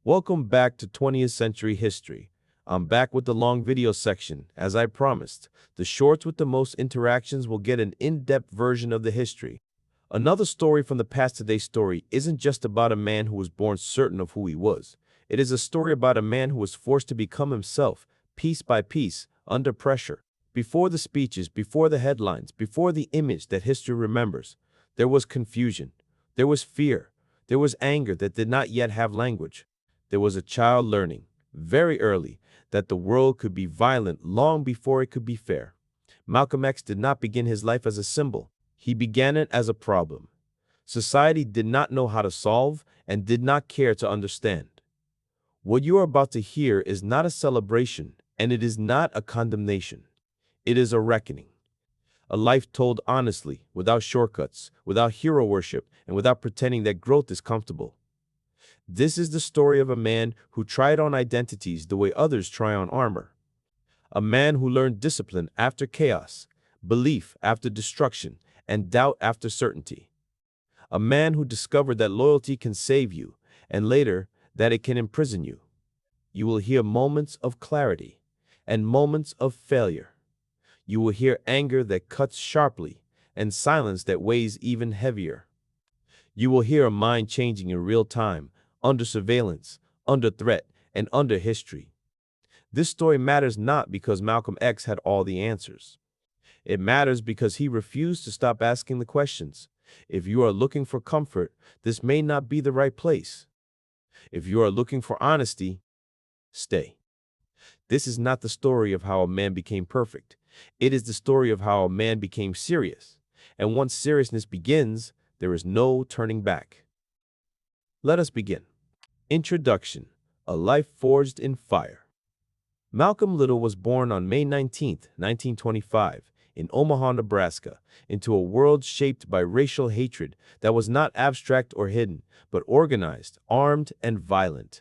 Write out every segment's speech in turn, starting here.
Welcome back to 20th Century History. I'm back with the long video section, as I promised. The shorts with the most interactions will get an in-depth version of the history. Another story from the past today's story isn't just about a man who was born certain of who he was. It is a story about a man who was forced to become himself, piece by piece, under pressure. Before the speeches, before the headlines, before the image that history remembers, there was confusion, there was fear, there was anger that did not yet have language. There was a child learning, very early, that the world could be violent long before it could be fair. Malcolm X did not begin his life as a symbol. He began it as a problem. Society did not know how to solve and did not care to understand. What you are about to hear is not a celebration, and it is not a condemnation. It is a reckoning. A life told honestly, without shortcuts, without hero worship, and without pretending that growth is comfortable. This is the story of a man who tried on identities the way others try on armor. A man who learned discipline after chaos, belief after destruction, and doubt after certainty. A man who discovered that loyalty can save you, and later, that it can imprison you. You will hear moments of clarity and moments of failure. You will hear anger that cuts sharply and silence that weighs even heavier. You will hear a mind changing in real time, under surveillance, under threat, and under history. This story matters not because Malcolm X had all the answers. It matters because he refused to stop asking the questions. If you are looking for comfort, this may not be the right place. If you are looking for honesty, stay. This is not the story of how a man became perfect. It is the story of how a man became serious. And once seriousness begins, there is no turning back. Let us begin. Introduction: A Life Forged in Fire. Malcolm Little was born on May 19, 1925, in Omaha, Nebraska, into a world shaped by racial hatred that was not abstract or hidden, but organized, armed, and violent.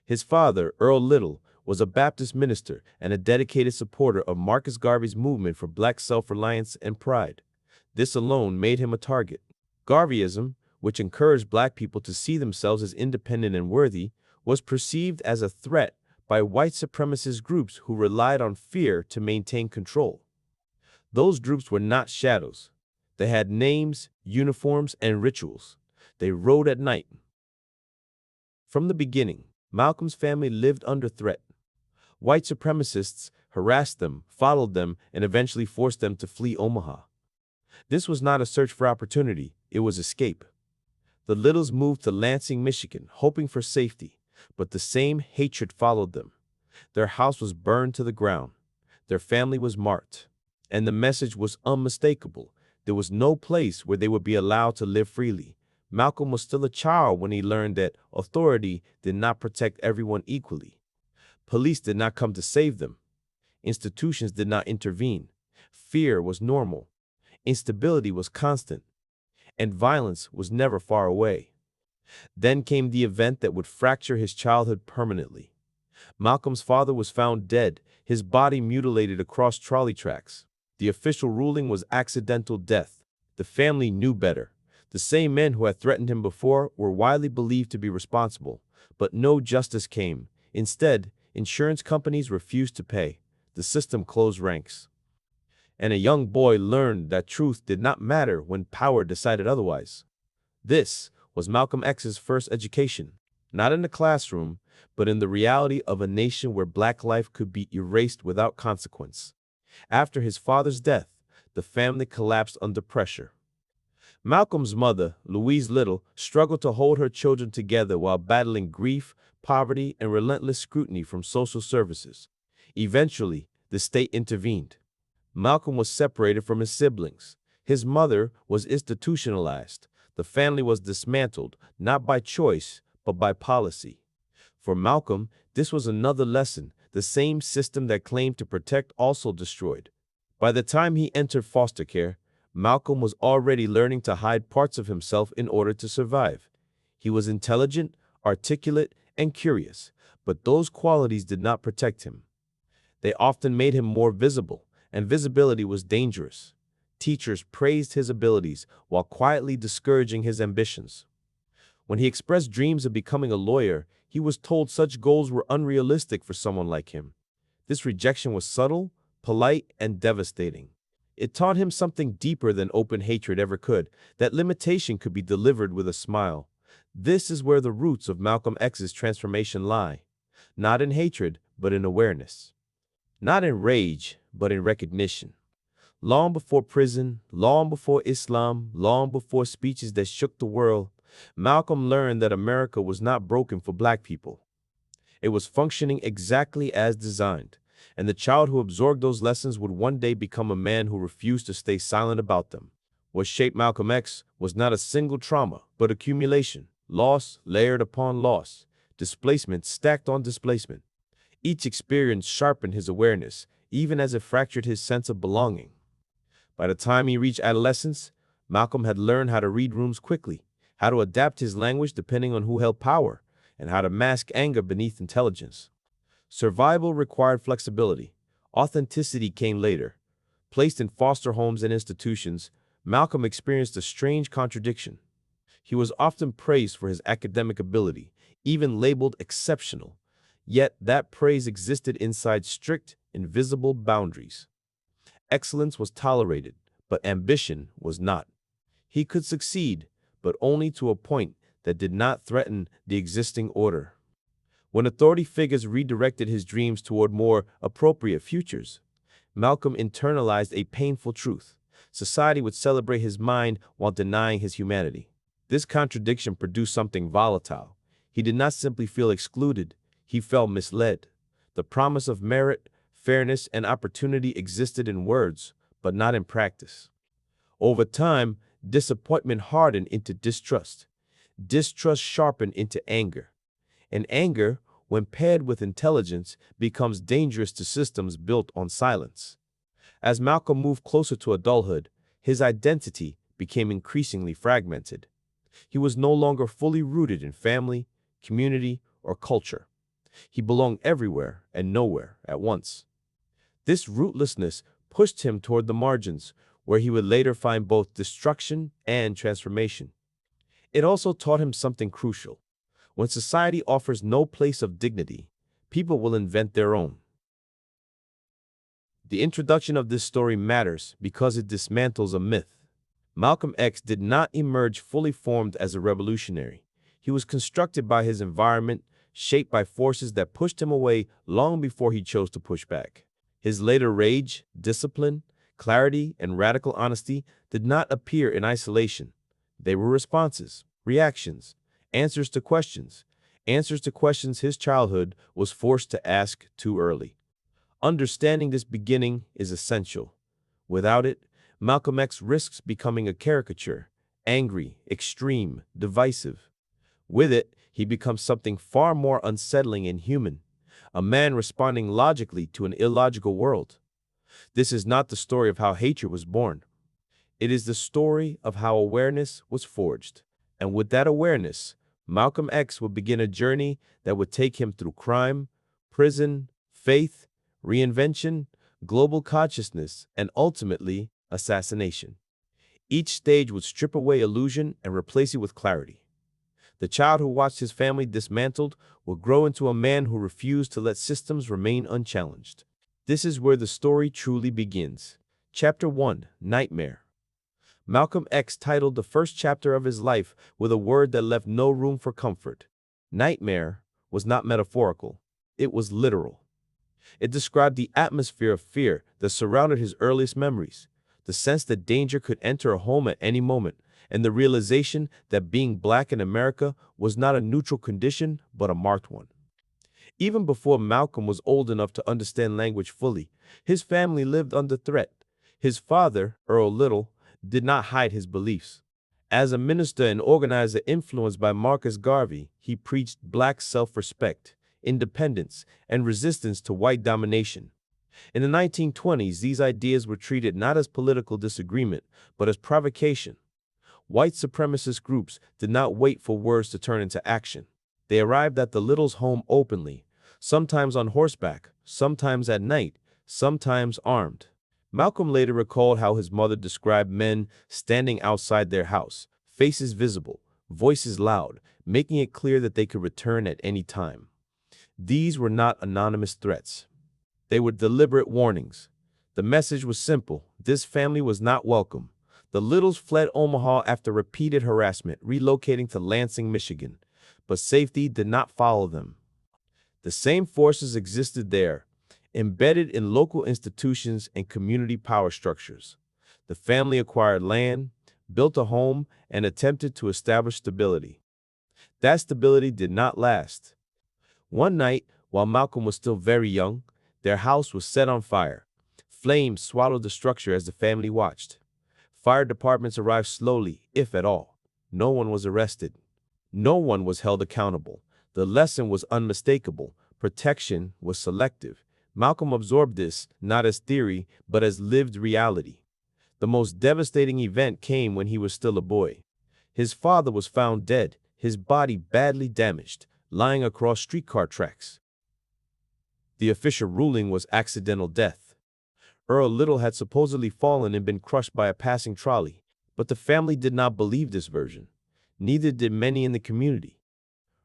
His father, Earl Little, was a Baptist minister and a dedicated supporter of Marcus Garvey's movement for black self-reliance and pride. This alone made him a target. Garveyism, which encouraged black people to see themselves as independent and worthy, was perceived as a threat by white supremacist groups who relied on fear to maintain control. Those groups were not shadows. They had names, uniforms, and rituals. They rode at night. From the beginning, Malcolm's family lived under threat. White supremacists harassed them, followed them, and eventually forced them to flee Omaha. This was not a search for opportunity, it was escape. The Littles moved to Lansing, Michigan, hoping for safety, but the same hatred followed them. Their house was burned to the ground. Their family was marked. And the message was unmistakable. There was no place where they would be allowed to live freely. Malcolm was still a child when he learned that authority did not protect everyone equally. Police did not come to save them. Institutions did not intervene. Fear was normal. Instability was constant. And violence was never far away. Then came the event that would fracture his childhood permanently. Malcolm's father was found dead, his body mutilated across trolley tracks. The official ruling was accidental death. The family knew better. The same men who had threatened him before were widely believed to be responsible, but no justice came. Instead, insurance companies refused to pay. The system closed ranks. And a young boy learned that truth did not matter when power decided otherwise. This was Malcolm X's first education, not in the classroom, but in the reality of a nation where black life could be erased without consequence. After his father's death, the family collapsed under pressure. Malcolm's mother, Louise Little, struggled to hold her children together while battling grief, poverty, and relentless scrutiny from social services. Eventually, the state intervened. Malcolm was separated from his siblings. His mother was institutionalized. The family was dismantled, not by choice, but by policy. For Malcolm, this was another lesson. The same system that claimed to protect also destroyed. By the time he entered foster care, Malcolm was already learning to hide parts of himself in order to survive. He was intelligent, articulate, and curious, but those qualities did not protect him. They often made him more visible, and visibility was dangerous. Teachers praised his abilities while quietly discouraging his ambitions. When he expressed dreams of becoming a lawyer, He was told such goals were unrealistic for someone like him. This rejection was subtle, polite, and devastating. It taught him something deeper than open hatred ever could, that limitation could be delivered with a smile. This is where the roots of Malcolm X's transformation lie. Not in hatred, but in awareness. Not in rage, but in recognition. Long before prison, long before Islam, long before speeches that shook the world, Malcolm learned that America was not broken for black people. It was functioning exactly as designed, and the child who absorbed those lessons would one day become a man who refused to stay silent about them. What shaped Malcolm X was not a single trauma, but accumulation, loss layered upon loss, displacement stacked on displacement. Each experience sharpened his awareness, even as it fractured his sense of belonging. By the time he reached adolescence, Malcolm had learned how to read rooms quickly, how to adapt his language depending on who held power, and how to mask anger beneath intelligence. Survival required flexibility. Authenticity came later. Placed in foster homes and institutions, Malcolm experienced a strange contradiction. He was often praised for his academic ability, even labeled exceptional. Yet that praise existed inside strict, invisible boundaries. Excellence was tolerated, but ambition was not. He could succeed, but only to a point that did not threaten the existing order. When authority figures redirected his dreams toward more appropriate futures, Malcolm internalized a painful truth. Society would celebrate his mind while denying his humanity. This contradiction produced something volatile. He did not simply feel excluded, he felt misled. The promise of merit, fairness, and opportunity existed in words, but not in practice. Over time, disappointment hardened into distrust. Distrust sharpened into anger. And anger, when paired with intelligence, becomes dangerous to systems built on silence. As Malcolm moved closer to adulthood, his identity became increasingly fragmented. He was no longer fully rooted in family, community, or culture. He belonged everywhere and nowhere at once. This rootlessness pushed him toward the margins, where he would later find both destruction and transformation. It also taught him something crucial. When society offers no place of dignity, people will invent their own. The introduction of this story matters because it dismantles a myth. Malcolm X did not emerge fully formed as a revolutionary. He was constructed by his environment, shaped by forces that pushed him away long before he chose to push back. His later rage, discipline, clarity, and radical honesty did not appear in isolation. They were responses, reactions, answers to questions his childhood was forced to ask too early. Understanding this beginning is essential. Without it, Malcolm X risks becoming a caricature, angry, extreme, divisive. With it, he becomes something far more unsettling and human, a man responding logically to an illogical world. This is not the story of how hatred was born. It is the story of how awareness was forged. And with that awareness, Malcolm X would begin a journey that would take him through crime, prison, faith, reinvention, global consciousness, and ultimately, assassination. Each stage would strip away illusion and replace it with clarity. The child who watched his family dismantled will grow into a man who refused to let systems remain unchallenged. This is where the story truly begins. Chapter 1: Nightmare. Malcolm X titled the first chapter of his life with a word that left no room for comfort. Nightmare was not metaphorical. It was literal. It described the atmosphere of fear that surrounded his earliest memories, the sense that danger could enter a home at any moment, and the realization that being black in America was not a neutral condition, but a marked one. Even before Malcolm was old enough to understand language fully, his family lived under threat. His father, Earl Little, did not hide his beliefs. As a minister and organizer influenced by Marcus Garvey, he preached black self-respect, independence, and resistance to white domination. In the 1920s, these ideas were treated not as political disagreement, but as provocation. White supremacist groups did not wait for words to turn into action. They arrived at the Littles' home openly, sometimes on horseback, sometimes at night, sometimes armed. Malcolm later recalled how his mother described men standing outside their house, faces visible, voices loud, making it clear that they could return at any time. These were not anonymous threats. They were deliberate warnings. The message was simple: this family was not welcome. The Littles fled Omaha after repeated harassment, relocating to Lansing, Michigan. But safety did not follow them. The same forces existed there, embedded in local institutions and community power structures. The family acquired land, built a home, and attempted to establish stability. That stability did not last. One night, while Malcolm was still very young, their house was set on fire. Flames swallowed the structure as the family watched. Fire departments arrived slowly, if at all. No one was arrested. No one was held accountable. The lesson was unmistakable. Protection was selective. Malcolm absorbed this, not as theory, but as lived reality. The most devastating event came when he was still a boy. His father was found dead, his body badly damaged, lying across streetcar tracks. The official ruling was accidental death. Earl Little had supposedly fallen and been crushed by a passing trolley, but the family did not believe this version. Neither did many in the community.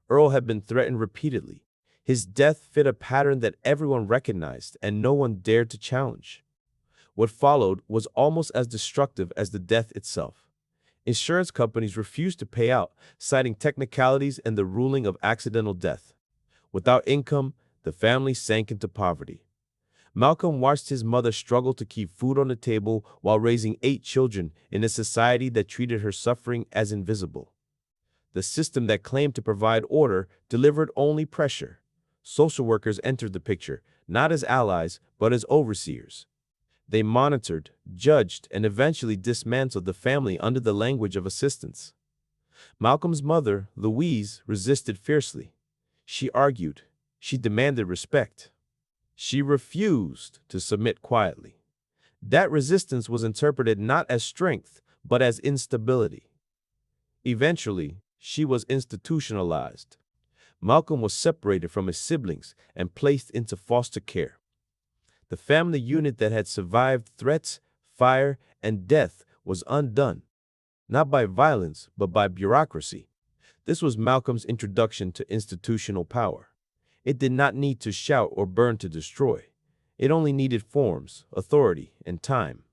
Earl had been threatened repeatedly. His death fit a pattern that everyone recognized and no one dared to challenge. What followed was almost as destructive as the death itself. Insurance companies refused to pay out, citing technicalities and the ruling of accidental death. Without income, the family sank into poverty. Malcolm watched his mother struggle to keep food on the table while raising 8 children in a society that treated her suffering as invisible. The system that claimed to provide order delivered only pressure. Social workers entered the picture, not as allies, but as overseers. They monitored, judged, and eventually dismantled the family under the language of assistance. Malcolm's mother, Louise, resisted fiercely. She argued. She demanded respect. She refused to submit quietly. That resistance was interpreted not as strength, but as instability. Eventually, she was institutionalized. Malcolm was separated from his siblings and placed into foster care. The family unit that had survived threats, fire, and death was undone, not by violence, but by bureaucracy. This was Malcolm's introduction to institutional power. It did not need to shout or burn to destroy. It only needed forms, authority, and time.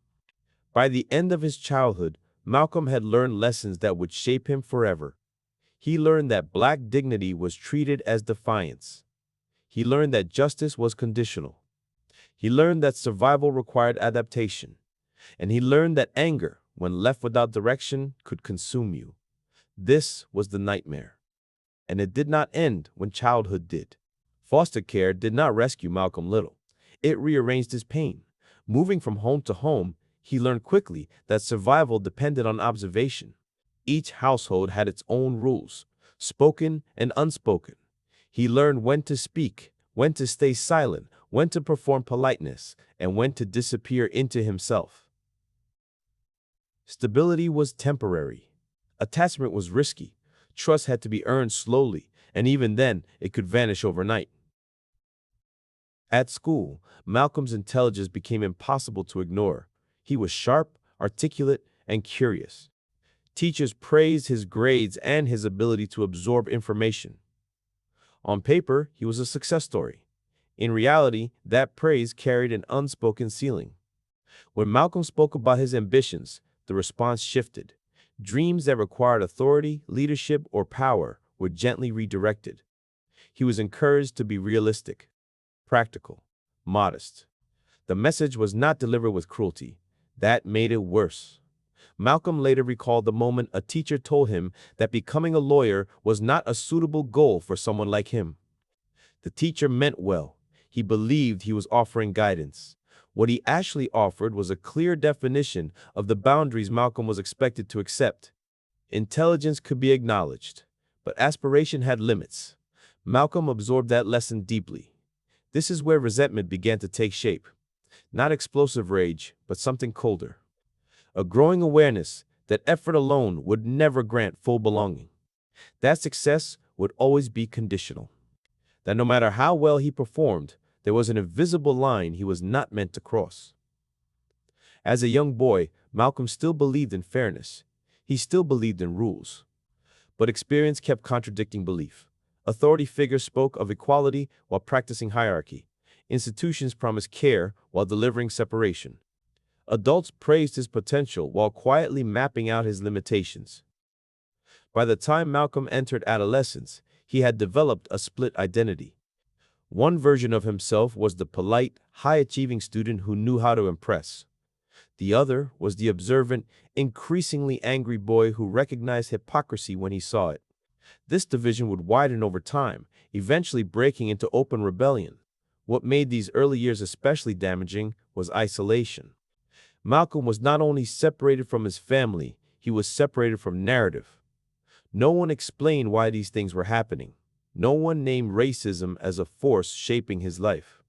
By the end of his childhood, Malcolm had learned lessons that would shape him forever. He learned that black dignity was treated as defiance. He learned that justice was conditional. He learned that survival required adaptation. And he learned that anger, when left without direction, could consume you. This was the nightmare. And it did not end when childhood did. Foster care did not rescue Malcolm Little. It rearranged his pain. Moving from home to home, he learned quickly that survival depended on observation. Each household had its own rules, spoken and unspoken. He learned when to speak, when to stay silent, when to perform politeness, and when to disappear into himself. Stability was temporary. Attachment was risky. Trust had to be earned slowly, and even then, it could vanish overnight. At school, Malcolm's intelligence became impossible to ignore. He was sharp, articulate, and curious. Teachers praised his grades and his ability to absorb information. On paper, he was a success story. In reality, that praise carried an unspoken ceiling. When Malcolm spoke about his ambitions, the response shifted. Dreams that required authority, leadership, or power were gently redirected. He was encouraged to be realistic, practical, modest. The message was not delivered with cruelty. That made it worse. Malcolm later recalled the moment a teacher told him that becoming a lawyer was not a suitable goal for someone like him. The teacher meant well. He believed he was offering guidance. What he actually offered was a clear definition of the boundaries Malcolm was expected to accept. Intelligence could be acknowledged, but aspiration had limits. Malcolm absorbed that lesson deeply. This is where resentment began to take shape. Not explosive rage, but something colder. A growing awareness that effort alone would never grant full belonging. That success would always be conditional. That no matter how well he performed, there was an invisible line he was not meant to cross. As a young boy, Malcolm still believed in fairness. He still believed in rules. But experience kept contradicting belief. Authority figures spoke of equality while practicing hierarchy. Institutions promised care while delivering separation. Adults praised his potential while quietly mapping out his limitations. By the time Malcolm entered adolescence, he had developed a split identity. One version of himself was the polite, high-achieving student who knew how to impress. The other was the observant, increasingly angry boy who recognized hypocrisy when he saw it. This division would widen over time, eventually breaking into open rebellion. What made these early years especially damaging was isolation. Malcolm was not only separated from his family, he was separated from narrative. No one explained why these things were happening. No one named racism as a force shaping his life.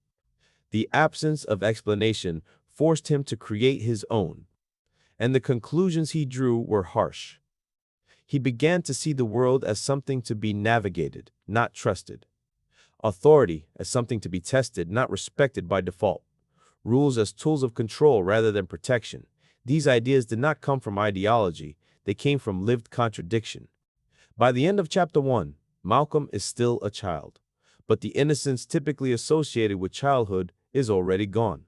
The absence of explanation forced him to create his own, and the conclusions he drew were harsh. He began to see the world as something to be navigated, not trusted. Authority as something to be tested, not respected by default. Rules as tools of control rather than protection. These ideas did not come from ideology, they came from lived contradiction. By the end of chapter 1, Malcolm is still a child, but the innocence typically associated with childhood is already gone.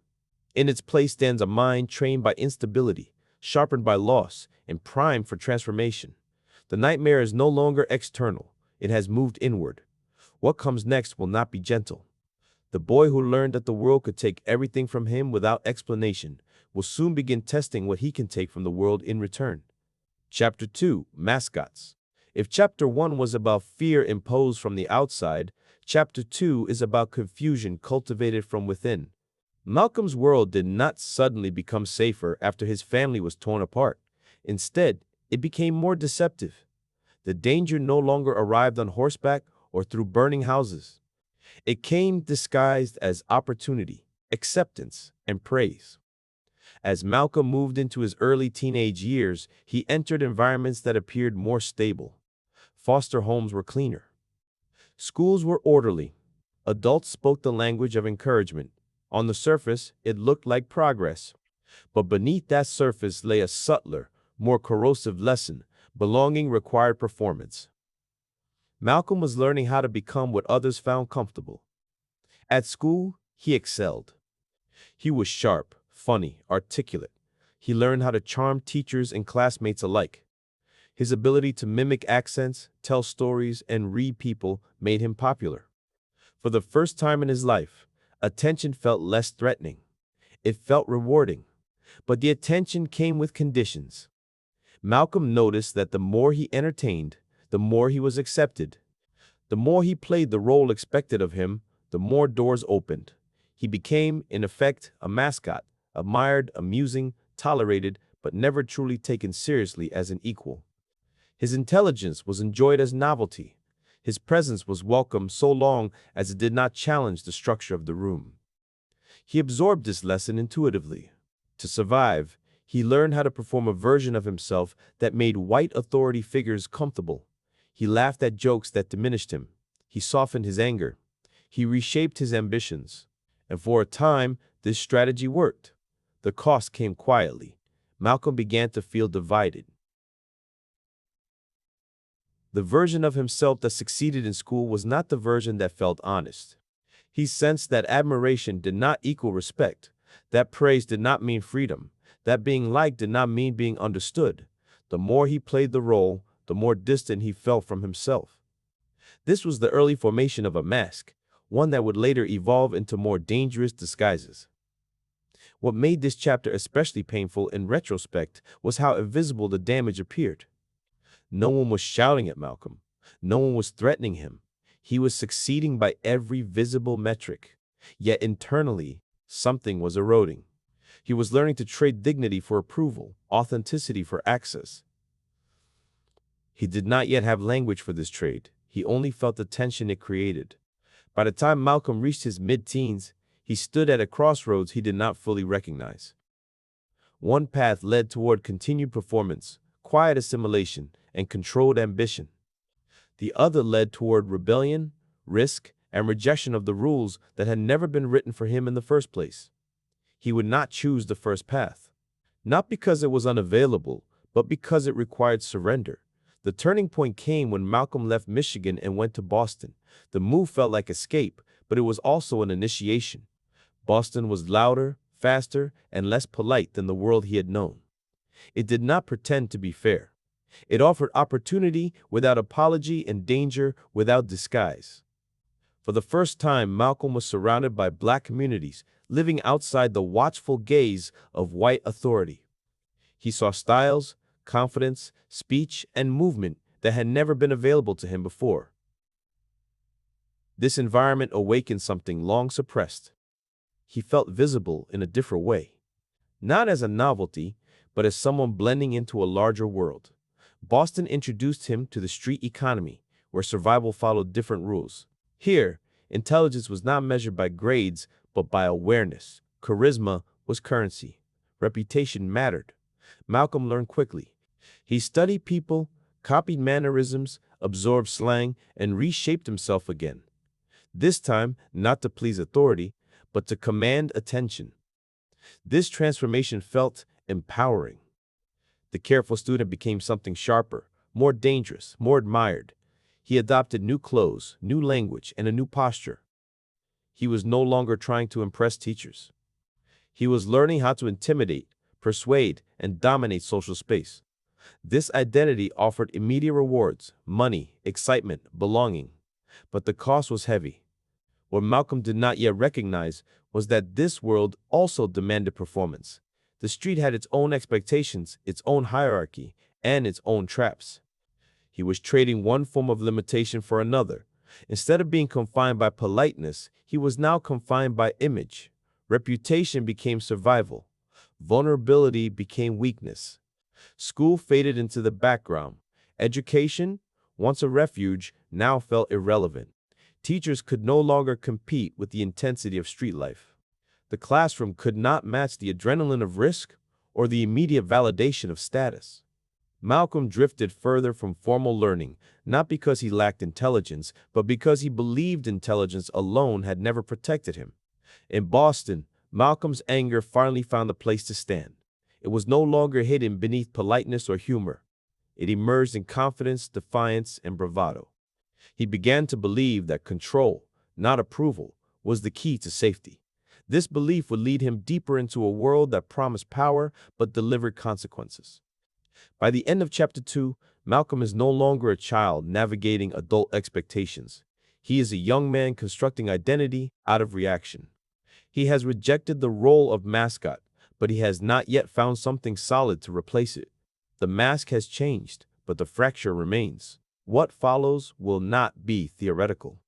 In its place stands a mind trained by instability, sharpened by loss, and primed for transformation. The nightmare is no longer external, it has moved inward. What comes next will not be gentle. The boy who learned that the world could take everything from him without explanation will soon begin testing what he can take from the world in return. Chapter 2, Mascots. If Chapter 1 was about fear imposed from the outside, Chapter 2 is about confusion cultivated from within. Malcolm's world did not suddenly become safer after his family was torn apart. Instead, it became more deceptive. The danger no longer arrived on horseback or through burning houses. It came disguised as opportunity, acceptance, and praise. As Malcolm moved into his early teenage years, he entered environments that appeared more stable. Foster homes were cleaner. Schools were orderly. Adults spoke the language of encouragement. On the surface, it looked like progress. But beneath that surface lay a subtler, more corrosive lesson. Belonging required performance. Malcolm was learning how to become what others found comfortable. At school, he excelled. He was sharp, funny, articulate. He learned how to charm teachers and classmates alike. His ability to mimic accents, tell stories, and read people made him popular. For the first time in his life, attention felt less threatening. It felt rewarding. But the attention came with conditions. Malcolm noticed that the more he entertained, the more he was accepted. The more he played the role expected of him, the more doors opened. He became, in effect, a mascot, admired, amusing, tolerated, but never truly taken seriously as an equal. His intelligence was enjoyed as novelty. His presence was welcome so long as it did not challenge the structure of the room. He absorbed this lesson intuitively. To survive, he learned how to perform a version of himself that made white authority figures comfortable. He laughed at jokes that diminished him. He softened his anger. He reshaped his ambitions. And for a time, this strategy worked. The cost came quietly. Malcolm began to feel divided. The version of himself that succeeded in school was not the version that felt honest. He sensed that admiration did not equal respect, that praise did not mean freedom, that being liked did not mean being understood. The more he played the role, the more distant he felt from himself. This was the early formation of a mask, one that would later evolve into more dangerous disguises. What made this chapter especially painful in retrospect was how invisible the damage appeared. No one was shouting at Malcolm. No one was threatening him. He was succeeding by every visible metric. Yet internally, something was eroding. He was learning to trade dignity for approval, authenticity for access. He did not yet have language for this trade. He only felt the tension it created. By the time Malcolm reached his mid-teens, he stood at a crossroads he did not fully recognize. One path led toward continued performance, quiet assimilation, and controlled ambition. The other led toward rebellion, risk, and rejection of the rules that had never been written for him in the first place. He would not choose the first path, not because it was unavailable, but because it required surrender. The turning point came when Malcolm left Michigan and went to Boston. The move felt like escape, but it was also an initiation. Boston was louder, faster, and less polite than the world he had known. It did not pretend to be fair. It offered opportunity without apology and danger without disguise. For the first time, Malcolm was surrounded by black communities, living outside the watchful gaze of white authority. He saw styles, confidence, speech, and movement that had never been available to him before. This environment awakened something long suppressed. He felt visible in a different way. Not as a novelty, but as someone blending into a larger world. Boston introduced him to the street economy, where survival followed different rules. Here, intelligence was not measured by grades, but by awareness. Charisma was currency. Reputation mattered. Malcolm learned quickly. He studied people, copied mannerisms, absorbed slang, and reshaped himself again. This time, not to please authority, but to command attention. This transformation felt empowering. The careful student became something sharper, more dangerous, more admired. He adopted new clothes, new language, and a new posture. He was no longer trying to impress teachers. He was learning how to intimidate, persuade, and dominate social space. This identity offered immediate rewards, money, excitement, belonging. But the cost was heavy. What Malcolm did not yet recognize was that this world also demanded performance. The street had its own expectations, its own hierarchy, and its own traps. He was trading one form of limitation for another. Instead of being confined by politeness, he was now confined by image. Reputation became survival. Vulnerability became weakness. School faded into the background. Education, once a refuge, now felt irrelevant. Teachers could no longer compete with the intensity of street life. The classroom could not match the adrenaline of risk or the immediate validation of status. Malcolm drifted further from formal learning, not because he lacked intelligence, but because he believed intelligence alone had never protected him. In Boston, Malcolm's anger finally found a place to stand. It was no longer hidden beneath politeness or humor. It emerged in confidence, defiance, and bravado. He began to believe that control, not approval, was the key to safety. This belief would lead him deeper into a world that promised power but delivered consequences. By the end of Chapter 2, Malcolm is no longer a child navigating adult expectations. He is a young man constructing identity out of reaction. He has rejected the role of mascot, but he has not yet found something solid to replace it. The mask has changed, but the fracture remains. What follows will not be theoretical.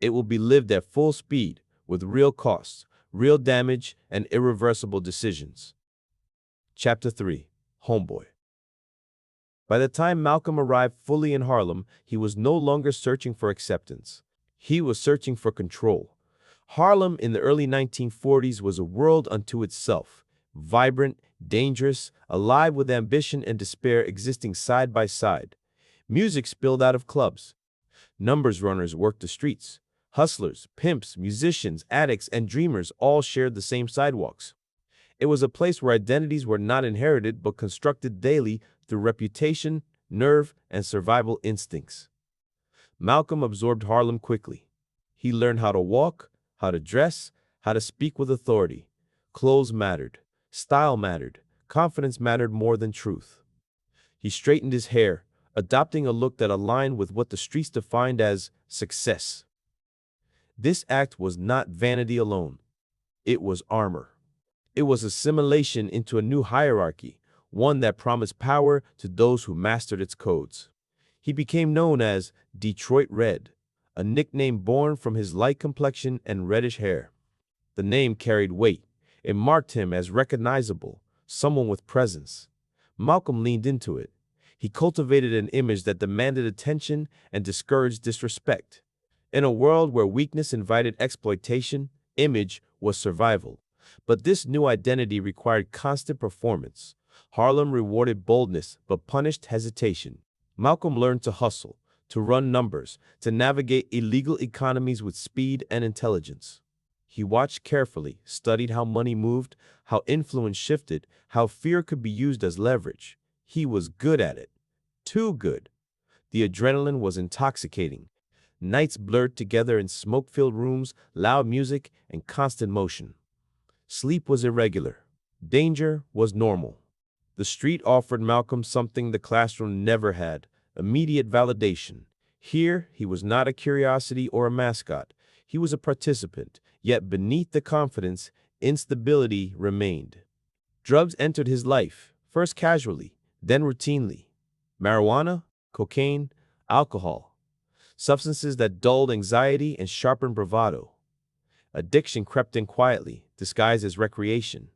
It will be lived at full speed, with real costs, real damage, and irreversible decisions. Chapter 3. Homeboy. By the time Malcolm arrived fully in Harlem, he was no longer searching for acceptance. He was searching for control. Harlem in the early 1940s was a world unto itself, vibrant, dangerous, alive with ambition and despair existing side by side. Music spilled out of clubs. Numbers runners worked the streets. Hustlers, pimps, musicians, addicts, and dreamers all shared the same sidewalks. It was a place where identities were not inherited but constructed daily through reputation, nerve, and survival instincts. Malcolm absorbed Harlem quickly. He learned how to walk, how to dress, how to speak with authority. Clothes mattered. Style mattered. Confidence mattered more than truth. He straightened his hair, adopting a look that aligned with what the streets defined as success. This act was not vanity alone. It was armor. It was assimilation into a new hierarchy, one that promised power to those who mastered its codes. He became known as Detroit Red, a nickname born from his light complexion and reddish hair. The name carried weight. It marked him as recognizable, someone with presence. Malcolm leaned into it. He cultivated an image that demanded attention and discouraged disrespect. In a world where weakness invited exploitation, image was survival. But this new identity required constant performance. Harlem rewarded boldness but punished hesitation. Malcolm learned to hustle, to run numbers, to navigate illegal economies with speed and intelligence. He watched carefully, studied how money moved, how influence shifted, how fear could be used as leverage. He was good at it. Too good. The adrenaline was intoxicating. Nights blurred together in smoke-filled rooms, loud music, and constant motion. Sleep was irregular. Danger was normal. The street offered Malcolm something the classroom never had: immediate validation. Here, he was not a curiosity or a mascot. He was a participant, yet beneath the confidence, instability remained. Drugs entered his life, first casually, then routinely. Marijuana, cocaine, alcohol. Substances that dulled anxiety and sharpened bravado. Addiction crept in quietly, disguised as recreation.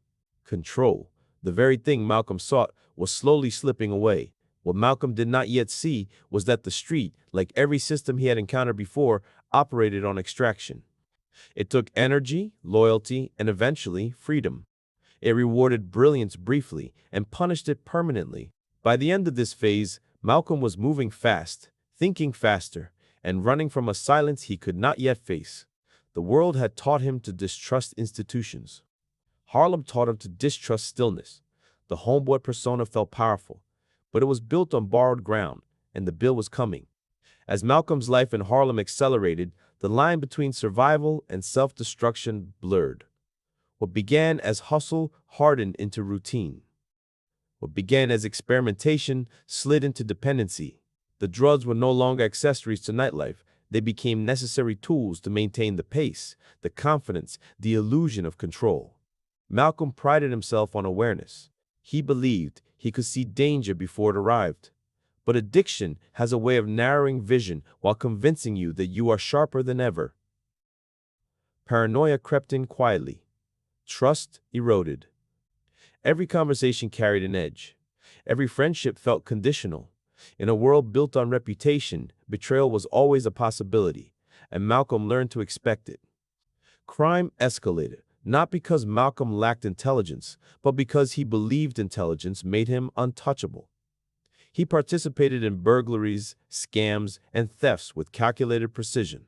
Control, the very thing Malcolm sought, was slowly slipping away. What Malcolm did not yet see was that the street, like every system he had encountered before, operated on extraction. It took energy, loyalty, and eventually freedom. It rewarded brilliance briefly and punished it permanently. By the end of this phase, Malcolm was moving fast, thinking faster, and running from a silence he could not yet face. The world had taught him to distrust institutions. Harlem taught him to distrust stillness. The homeboy persona felt powerful, but it was built on borrowed ground, and the bill was coming. As Malcolm's life in Harlem accelerated, the line between survival and self-destruction blurred. What began as hustle hardened into routine. What began as experimentation slid into dependency. The drugs were no longer accessories to nightlife. They became necessary tools to maintain the pace, the confidence, the illusion of control. Malcolm prided himself on awareness. He believed he could see danger before it arrived. But addiction has a way of narrowing vision while convincing you that you are sharper than ever. Paranoia crept in quietly. Trust eroded. Every conversation carried an edge. Every friendship felt conditional. In a world built on reputation, betrayal was always a possibility, and Malcolm learned to expect it. Crime escalated, not because Malcolm lacked intelligence, but because he believed intelligence made him untouchable. He participated in burglaries, scams, and thefts with calculated precision.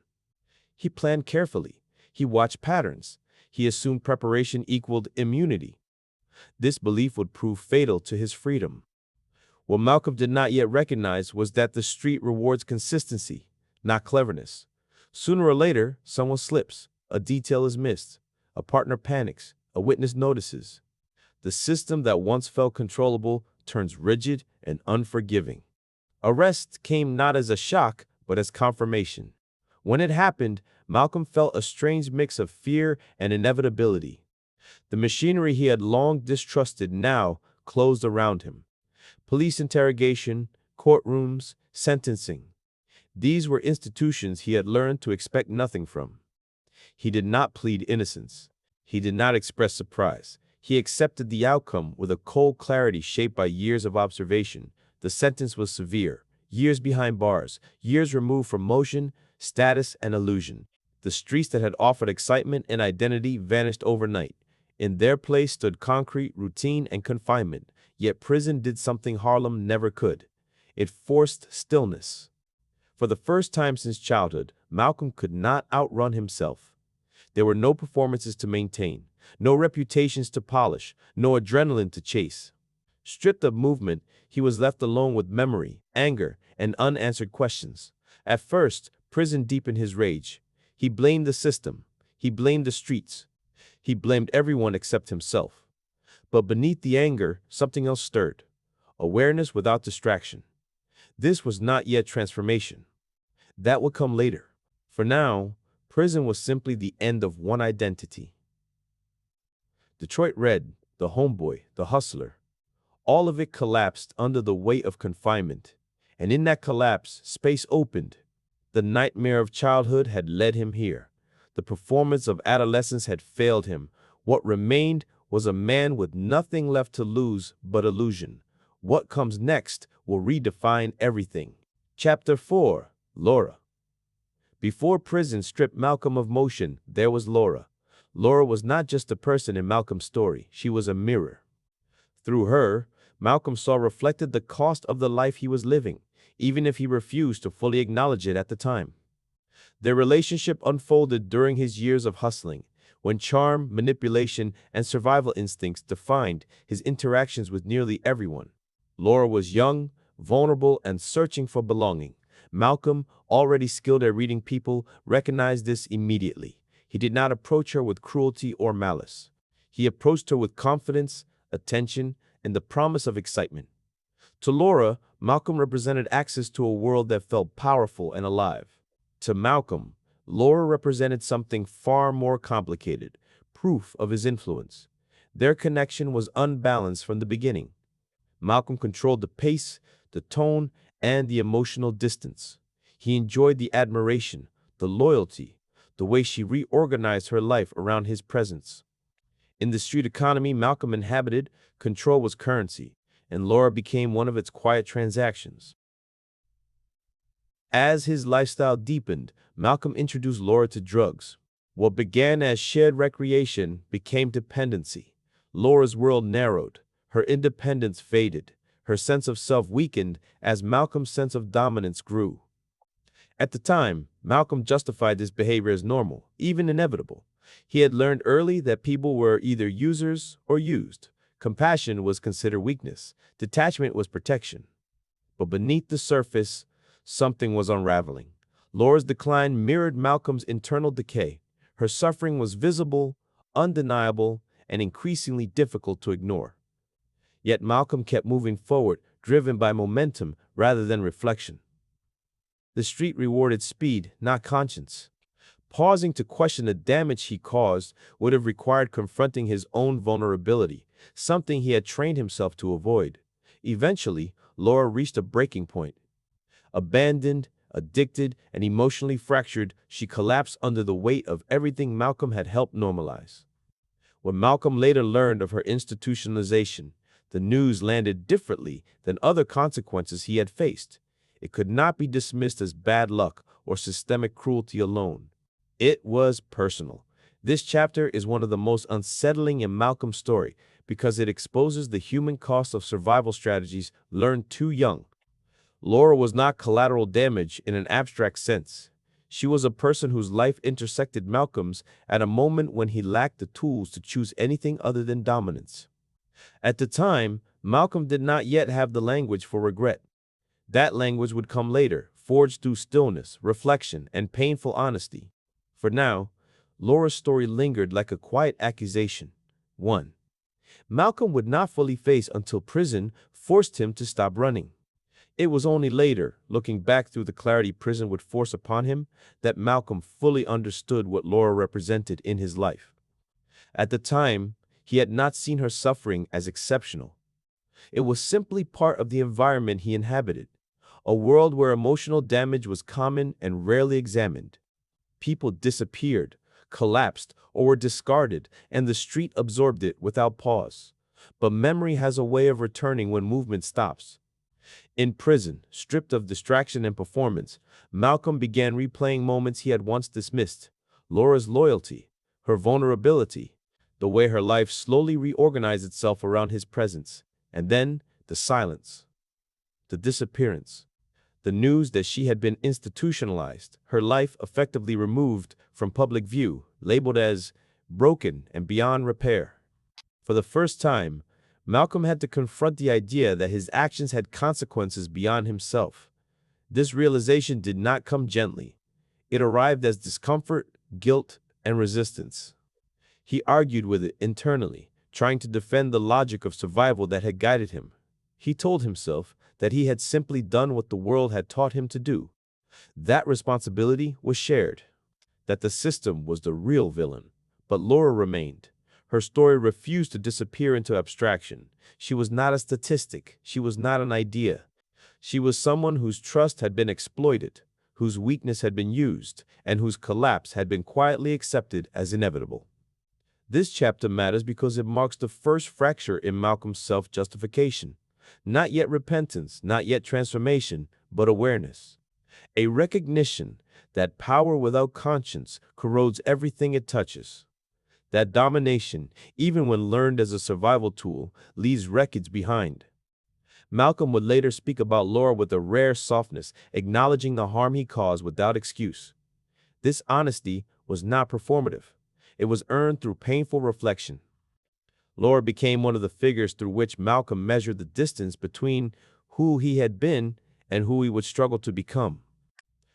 He planned carefully. He watched patterns. He assumed preparation equaled immunity. This belief would prove fatal to his freedom. What Malcolm did not yet recognize was that the street rewards consistency, not cleverness. Sooner or later, someone slips, a detail is missed, a partner panics, a witness notices. The system that once felt controllable turns rigid and unforgiving. Arrest came not as a shock, but as confirmation. When it happened, Malcolm felt a strange mix of fear and inevitability. The machinery he had long distrusted now closed around him. Police interrogation, courtrooms, sentencing. These were institutions he had learned to expect nothing from. He did not plead innocence. He did not express surprise. He accepted the outcome with a cold clarity shaped by years of observation. The sentence was severe. Years behind bars, years removed from motion, status, and illusion. The streets that had offered excitement and identity vanished overnight. In their place stood concrete, routine, and confinement. Yet prison did something Harlem never could. It forced stillness. For the first time since childhood, Malcolm could not outrun himself. There were no performances to maintain, no reputations to polish, no adrenaline to chase. Stripped of movement, he was left alone with memory, anger, and unanswered questions. At first, prison deepened his rage. He blamed the system. He blamed the streets. He blamed everyone except himself. But beneath the anger, something else stirred. Awareness without distraction. This was not yet transformation. That would come later. For now, prison was simply the end of one identity. Detroit Red, the homeboy, the hustler. All of it collapsed under the weight of confinement. And in that collapse, space opened. The nightmare of childhood had led him here. The performance of adolescence had failed him. What remained was a man with nothing left to lose but illusion. What comes next will redefine everything. Chapter 4. Laura. Before prison stripped Malcolm of motion, there was Laura. Laura was not just a person in Malcolm's story. She was a mirror. Through her, Malcolm saw reflected the cost of the life he was living, even if he refused to fully acknowledge it at the time. Their relationship unfolded during his years of hustling, when charm, manipulation, and survival instincts defined his interactions with nearly everyone. Laura was young, vulnerable, and searching for belonging. Malcolm, already skilled at reading people, recognized this immediately. He did not approach her with cruelty or malice. He approached her with confidence, attention, and the promise of excitement. To Laura, Malcolm represented access to a world that felt powerful and alive. To Malcolm, Laura represented something far more complicated, proof of his influence. Their connection was unbalanced from the beginning. Malcolm controlled the pace, the tone, and the emotional distance. He enjoyed the admiration, the loyalty, the way she reorganized her life around his presence. In the street economy Malcolm inhabited, control was currency, and Laura became one of its quiet transactions. As his lifestyle deepened, Malcolm introduced Laura to drugs. What began as shared recreation became dependency. Laura's world narrowed, her independence faded, her sense of self weakened as Malcolm's sense of dominance grew. At the time, Malcolm justified this behavior as normal, even inevitable. He had learned early that people were either users or used. Compassion was considered weakness, detachment was protection. But beneath the surface, something was unraveling. Laura's decline mirrored Malcolm's internal decay. Her suffering was visible, undeniable, and increasingly difficult to ignore. Yet Malcolm kept moving forward, driven by momentum rather than reflection. The street rewarded speed, not conscience. Pausing to question the damage he caused would have required confronting his own vulnerability, something he had trained himself to avoid. Eventually, Laura reached a breaking point. Abandoned, addicted, and emotionally fractured, she collapsed under the weight of everything Malcolm had helped normalize. When Malcolm later learned of her institutionalization, the news landed differently than other consequences he had faced. It could not be dismissed as bad luck or systemic cruelty alone. It was personal. This chapter is one of the most unsettling in Malcolm's story because it exposes the human cost of survival strategies learned too young. Laura was not collateral damage in an abstract sense. She was a person whose life intersected Malcolm's at a moment when he lacked the tools to choose anything other than dominance. At the time, Malcolm did not yet have the language for regret. That language would come later, forged through stillness, reflection, and painful honesty. For now, Laura's story lingered like a quiet accusation. 1. Malcolm would not fully face until prison forced him to stop running. It was only later, looking back through the clarity prison would force upon him, that Malcolm fully understood what Laura represented in his life. At the time, he had not seen her suffering as exceptional. It was simply part of the environment he inhabited, a world where emotional damage was common and rarely examined. People disappeared, collapsed, or were discarded, and the street absorbed it without pause. But memory has a way of returning when movement stops. In prison, stripped of distraction and performance, Malcolm began replaying moments he had once dismissed. Laura's loyalty, her vulnerability, the way her life slowly reorganized itself around his presence. And then, the silence, the disappearance. The news that she had been institutionalized, her life effectively removed from public view, labeled as broken and beyond repair. For the first time, Malcolm had to confront the idea that his actions had consequences beyond himself. This realization did not come gently. It arrived as discomfort, guilt, and resistance. He argued with it internally, trying to defend the logic of survival that had guided him. He told himself that he had simply done what the world had taught him to do. That responsibility was shared, that the system was the real villain. But Laura remained. Her story refused to disappear into abstraction. She was not a statistic. She was not an idea. She was someone whose trust had been exploited, whose weakness had been used, and whose collapse had been quietly accepted as inevitable. This chapter matters because it marks the first fracture in Malcolm's self-justification. Not yet repentance, not yet transformation, but awareness. A recognition that power without conscience corrodes everything it touches. That domination, even when learned as a survival tool, leaves wreckage behind. Malcolm would later speak about Laura with a rare softness, acknowledging the harm he caused without excuse. This honesty was not performative. It was earned through painful reflection. Laura became one of the figures through which Malcolm measured the distance between who he had been and who he would struggle to become.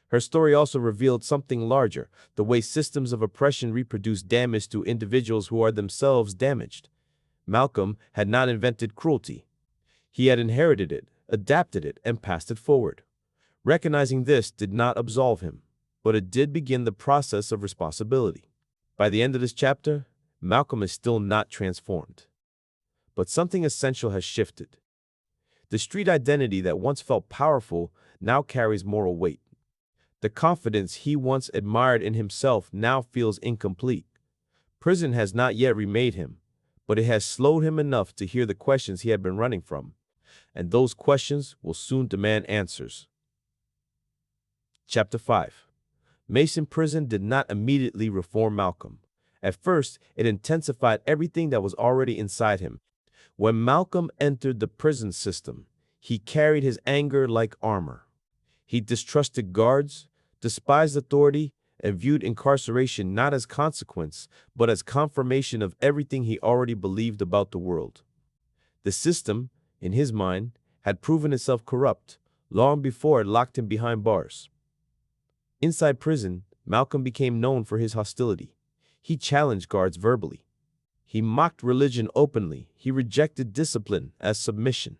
Her story also revealed something larger, the way systems of oppression reproduce damage to individuals who are themselves damaged. Malcolm had not invented cruelty. He had inherited it, adapted it, and passed it forward. Recognizing this did not absolve him, but it did begin the process of responsibility. By the end of this chapter, Malcolm is still not transformed. But something essential has shifted. The street identity that once felt powerful now carries moral weight. The confidence he once admired in himself now feels incomplete. Prison has not yet remade him, but it has slowed him enough to hear the questions he had been running from, and those questions will soon demand answers. Chapter 5. Mason Prison did not immediately reform Malcolm. At first, it intensified everything that was already inside him. When Malcolm entered the prison system, he carried his anger like armor. He distrusted guards, despised authority, and viewed incarceration not as consequence, but as confirmation of everything he already believed about the world. The system, in his mind, had proven itself corrupt long before it locked him behind bars. Inside prison, Malcolm became known for his hostility. He challenged guards verbally. He mocked religion openly. He rejected discipline as submission.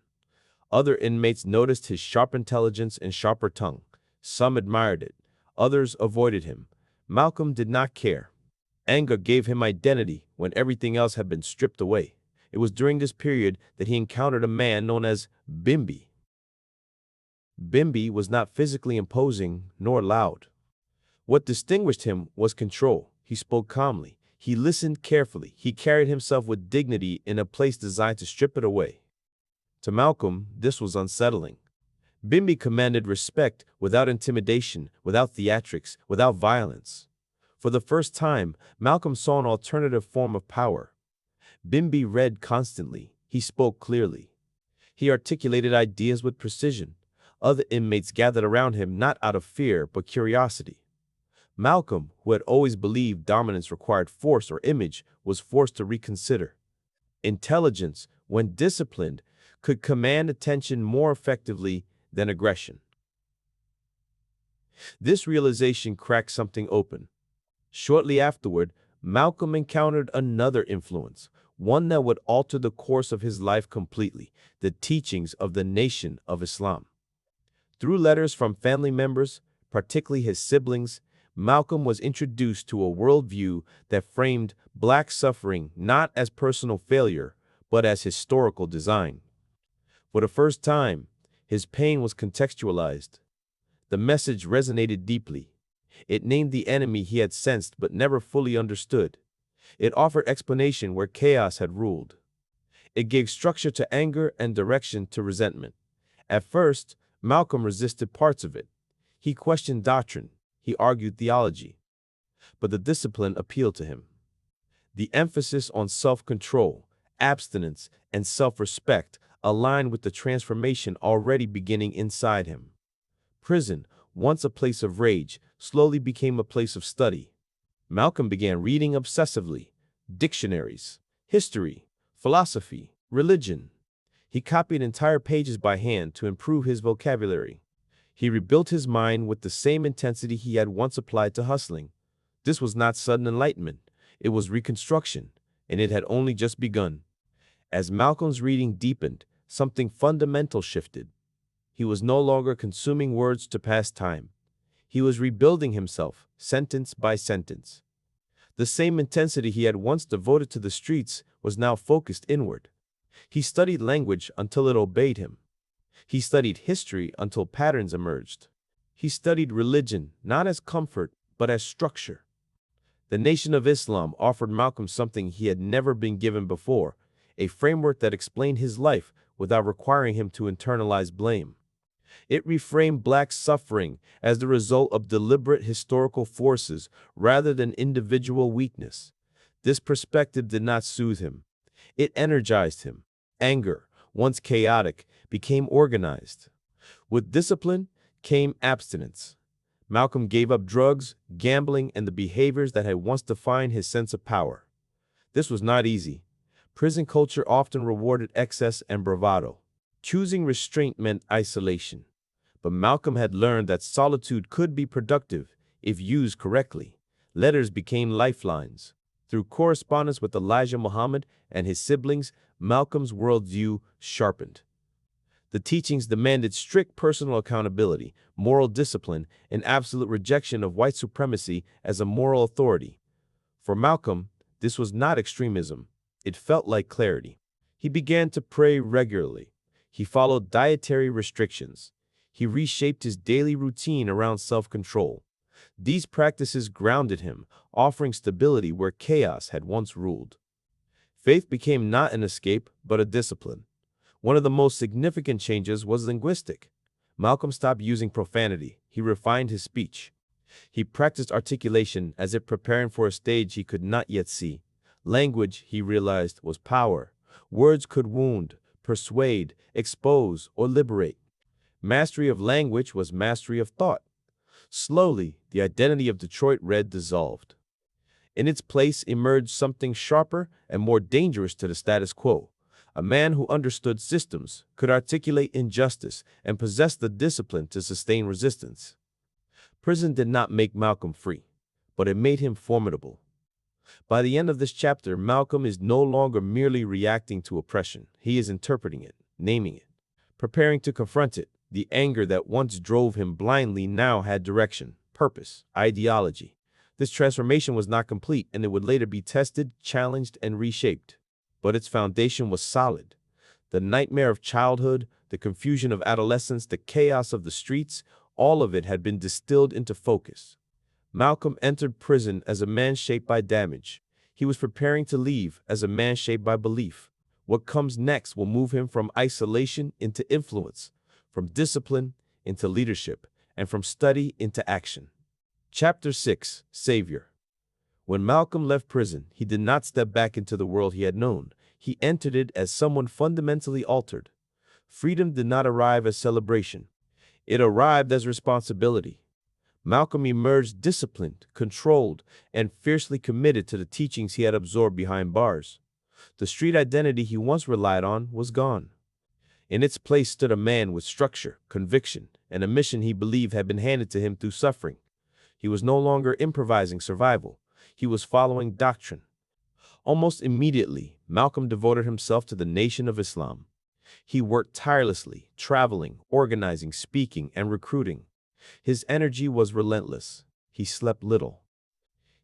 Other inmates noticed his sharp intelligence and sharper tongue. Some admired it. Others avoided him. Malcolm did not care. Anger gave him identity when everything else had been stripped away. It was during this period that he encountered a man known as Bimby. Bimby was not physically imposing nor loud. What distinguished him was control. He spoke calmly. He listened carefully. He carried himself with dignity in a place designed to strip it away. To Malcolm, this was unsettling. Bimby commanded respect without intimidation, without theatrics, without violence. For the first time, Malcolm saw an alternative form of power. Bimby read constantly. He spoke clearly. He articulated ideas with precision. Other inmates gathered around him not out of fear but curiosity. Malcolm, who had always believed dominance required force or image, was forced to reconsider. Intelligence, when disciplined, could command attention more effectively than aggression. This realization cracked something open. Shortly afterward, Malcolm encountered another influence, one that would alter the course of his life completely: the teachings of the Nation of Islam. Through letters from family members, particularly his siblings, Malcolm was introduced to a worldview that framed Black suffering not as personal failure, but as historical design. For the first time, his pain was contextualized. The message resonated deeply. It named the enemy he had sensed but never fully understood. It offered explanation where chaos had ruled. It gave structure to anger and direction to resentment. At first, Malcolm resisted parts of it. He questioned doctrine. He argued theology. But the discipline appealed to him. The emphasis on self-control, abstinence, and self-respect aligned with the transformation already beginning inside him. Prison, once a place of rage, slowly became a place of study. Malcolm began reading obsessively: dictionaries, history, philosophy, religion. He copied entire pages by hand to improve his vocabulary. He rebuilt his mind with the same intensity he had once applied to hustling. This was not sudden enlightenment. It was reconstruction, and it had only just begun. As Malcolm's reading deepened, something fundamental shifted. He was no longer consuming words to pass time. He was rebuilding himself, sentence by sentence. The same intensity he had once devoted to the streets was now focused inward. He studied language until it obeyed him. He studied history until patterns emerged. He studied religion not as comfort, but as structure. The Nation of Islam offered Malcolm something he had never been given before: a framework that explained his life without requiring him to internalize blame. It reframed Black suffering as the result of deliberate historical forces rather than individual weakness. This perspective did not soothe him. It energized him. Anger, once chaotic, became organized. With discipline came abstinence. Malcolm gave up drugs, gambling, and the behaviors that had once defined his sense of power. This was not easy. Prison culture often rewarded excess and bravado. Choosing restraint meant isolation. But Malcolm had learned that solitude could be productive if used correctly. Letters became lifelines. Through correspondence with Elijah Muhammad and his siblings, Malcolm's worldview sharpened. The teachings demanded strict personal accountability, moral discipline, and absolute rejection of white supremacy as a moral authority. For Malcolm, this was not extremism. It felt like clarity. He began to pray regularly. He followed dietary restrictions. He reshaped his daily routine around self-control. These practices grounded him, offering stability where chaos had once ruled. Faith became not an escape, but a discipline. One of the most significant changes was linguistic. Malcolm stopped using profanity. He refined his speech. He practiced articulation as if preparing for a stage he could not yet see. Language, he realized, was power. Words could wound, persuade, expose, or liberate. Mastery of language was mastery of thought. Slowly, the identity of Detroit Red dissolved. In its place emerged something sharper and more dangerous to the status quo. A man who understood systems, could articulate injustice, and possessed the discipline to sustain resistance. Prison did not make Malcolm free, but it made him formidable. By the end of this chapter, Malcolm is no longer merely reacting to oppression. He is interpreting it, naming it, preparing to confront it. The anger that once drove him blindly now had direction, purpose, ideology. This transformation was not complete, and it would later be tested, challenged, and reshaped. But its foundation was solid. The nightmare of childhood, the confusion of adolescence, the chaos of the streets, all of it had been distilled into focus. Malcolm entered prison as a man shaped by damage. He was preparing to leave as a man shaped by belief. What comes next will move him from isolation into influence, from discipline into leadership, and from study into action. Chapter 6: Savior. When Malcolm left prison, he did not step back into the world he had known. He entered it as someone fundamentally altered. Freedom did not arrive as celebration. It arrived as responsibility. Malcolm emerged disciplined, controlled, and fiercely committed to the teachings he had absorbed behind bars. The street identity he once relied on was gone. In its place stood a man with structure, conviction, and a mission he believed had been handed to him through suffering. He was no longer improvising survival. He was following doctrine. Almost immediately, Malcolm devoted himself to the Nation of Islam. He worked tirelessly, traveling, organizing, speaking, and recruiting. His energy was relentless. He slept little.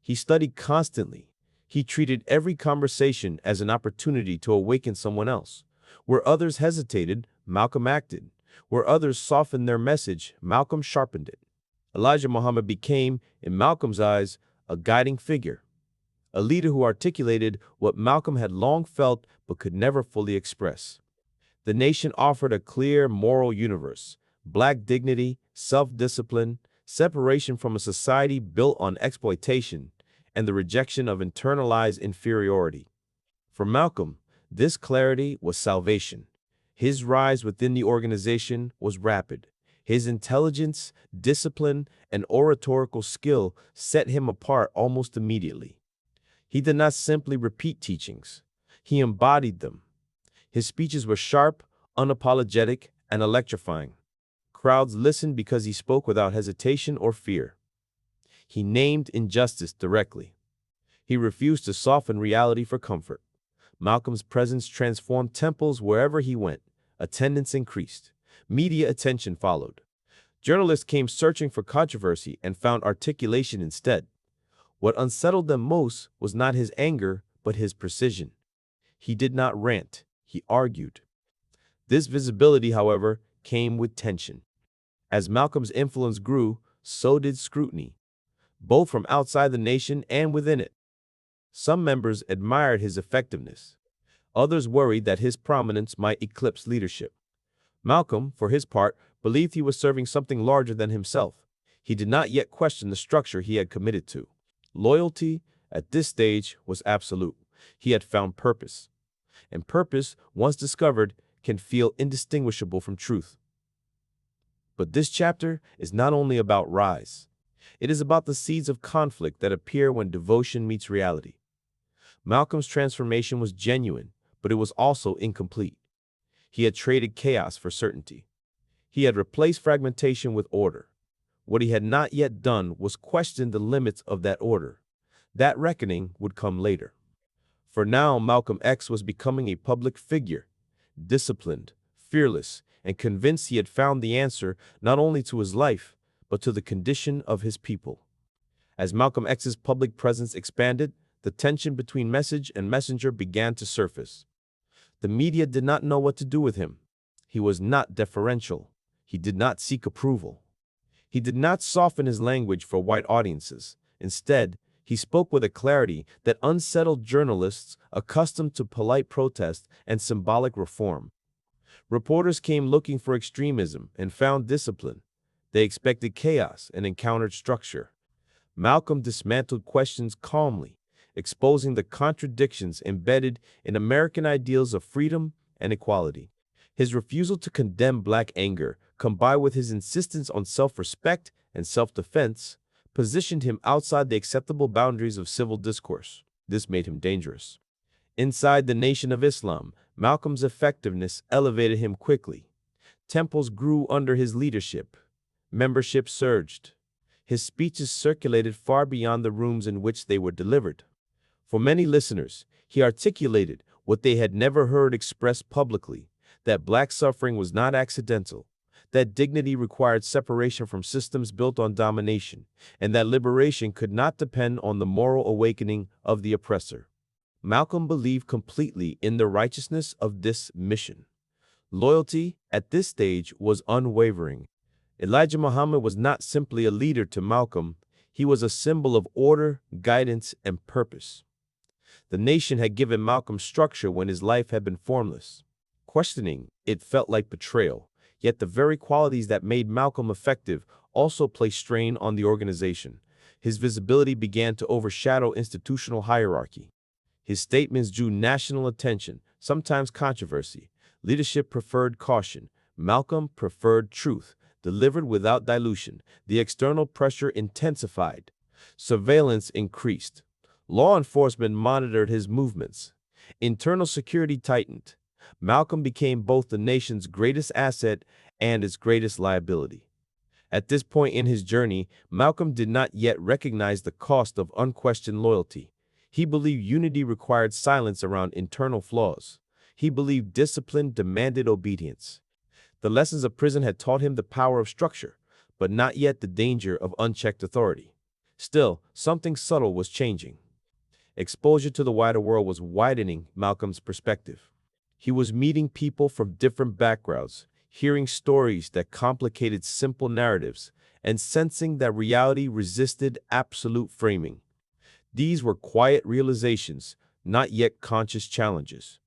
He studied constantly. He treated every conversation as an opportunity to awaken someone else. Where others hesitated, Malcolm acted. Where others softened their message, Malcolm sharpened it. Elijah Muhammad became, in Malcolm's eyes, a guiding figure, a leader who articulated what Malcolm had long felt but could never fully express. The nation offered a clear moral universe: black dignity, self-discipline, separation from a society built on exploitation, and the rejection of internalized inferiority. For Malcolm, this clarity was salvation. His rise within the organization was rapid. His intelligence, discipline, and oratorical skill set him apart almost immediately. He did not simply repeat teachings. He embodied them. His speeches were sharp, unapologetic, and electrifying. Crowds listened because he spoke without hesitation or fear. He named injustice directly. He refused to soften reality for comfort. Malcolm's presence transformed temples wherever he went. Attendance increased. Media attention followed. Journalists came searching for controversy and found articulation instead. What unsettled them most was not his anger, but his precision. He did not rant, he argued. This visibility, however, came with tension. As Malcolm's influence grew, so did scrutiny, both from outside the nation and within it. Some members admired his effectiveness. Others worried that his prominence might eclipse leadership. Malcolm, for his part, believed he was serving something larger than himself. He did not yet question the structure he had committed to. Loyalty, at this stage, was absolute. He had found purpose. And purpose, once discovered, can feel indistinguishable from truth. But this chapter is not only about rise. It is about the seeds of conflict that appear when devotion meets reality. Malcolm's transformation was genuine, but it was also incomplete. He had traded chaos for certainty. He had replaced fragmentation with order. What he had not yet done was question the limits of that order. That reckoning would come later. For now, Malcolm X was becoming a public figure, disciplined, fearless, and convinced he had found the answer not only to his life, but to the condition of his people. As Malcolm X's public presence expanded, the tension between message and messenger began to surface. The media did not know what to do with him. He was not deferential. He did not seek approval. He did not soften his language for white audiences. Instead, he spoke with a clarity that unsettled journalists accustomed to polite protest and symbolic reform. Reporters came looking for extremism and found discipline. They expected chaos and encountered structure. Malcolm dismantled questions calmly, exposing the contradictions embedded in American ideals of freedom and equality. His refusal to condemn black anger, combined with his insistence on self-respect and self-defense, positioned him outside the acceptable boundaries of civil discourse. This made him dangerous. Inside the Nation of Islam, Malcolm's effectiveness elevated him quickly. Temples grew under his leadership. Membership surged. His speeches circulated far beyond the rooms in which they were delivered. For many listeners, he articulated what they had never heard expressed publicly, that black suffering was not accidental, that dignity required separation from systems built on domination, and that liberation could not depend on the moral awakening of the oppressor. Malcolm believed completely in the righteousness of this mission. Loyalty, at this stage, was unwavering. Elijah Muhammad was not simply a leader to Malcolm, he was a symbol of order, guidance, and purpose. The nation had given Malcolm structure when his life had been formless. Questioning it felt like betrayal, yet the very qualities that made Malcolm effective also placed strain on the organization. His visibility began to overshadow institutional hierarchy. His statements drew national attention, sometimes controversy. Leadership preferred caution. Malcolm preferred truth, delivered without dilution. The external pressure intensified. Surveillance increased. Law enforcement monitored his movements. Internal security tightened. Malcolm became both the nation's greatest asset and its greatest liability. At this point in his journey, Malcolm did not yet recognize the cost of unquestioned loyalty. He believed unity required silence around internal flaws. He believed discipline demanded obedience. The lessons of prison had taught him the power of structure, but not yet the danger of unchecked authority. Still, something subtle was changing. Exposure to the wider world was widening Malcolm's perspective. He was meeting people from different backgrounds, hearing stories that complicated simple narratives, and sensing that reality resisted absolute framing. These were quiet realizations, not yet conscious challenges.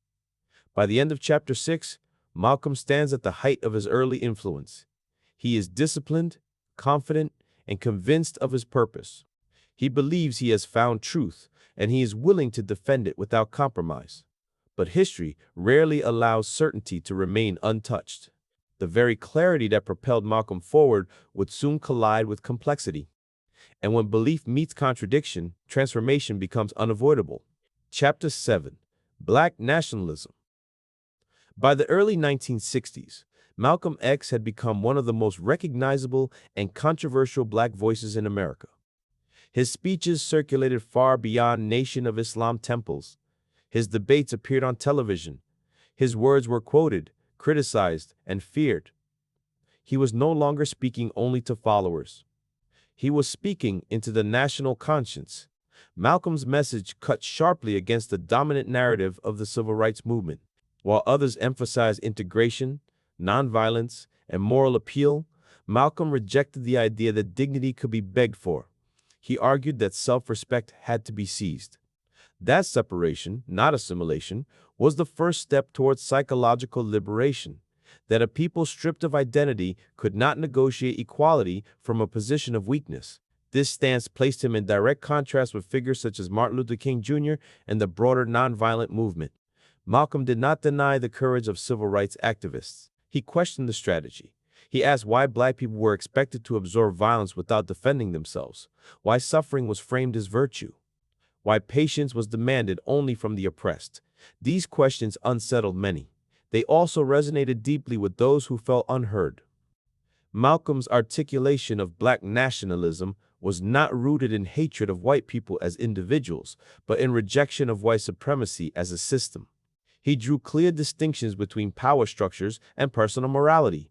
By the end of Chapter 6, Malcolm stands at the height of his early influence. He is disciplined, confident, and convinced of his purpose. He believes he has found truth, and he is willing to defend it without compromise. But history rarely allows certainty to remain untouched. The very clarity that propelled Malcolm forward would soon collide with complexity. And when belief meets contradiction, transformation becomes unavoidable. Chapter 7. Black Nationalism. By the early 1960s, Malcolm X had become one of the most recognizable and controversial black voices in America. His speeches circulated far beyond Nation of Islam temples. His debates appeared on television. His words were quoted, criticized, and feared. He was no longer speaking only to followers. He was speaking into the national conscience. Malcolm's message cut sharply against the dominant narrative of the civil rights movement. While others emphasized integration, nonviolence, and moral appeal, Malcolm rejected the idea that dignity could be begged for. He argued that self-respect had to be seized. That separation, not assimilation, was the first step towards psychological liberation, that a people stripped of identity could not negotiate equality from a position of weakness. This stance placed him in direct contrast with figures such as Martin Luther King Jr. and the broader nonviolent movement. Malcolm did not deny the courage of civil rights activists. He questioned the strategy. He asked why black people were expected to absorb violence without defending themselves, why suffering was framed as virtue, why patience was demanded only from the oppressed. These questions unsettled many. They also resonated deeply with those who felt unheard. Malcolm's articulation of black nationalism was not rooted in hatred of white people as individuals, but in rejection of white supremacy as a system. He drew clear distinctions between power structures and personal morality.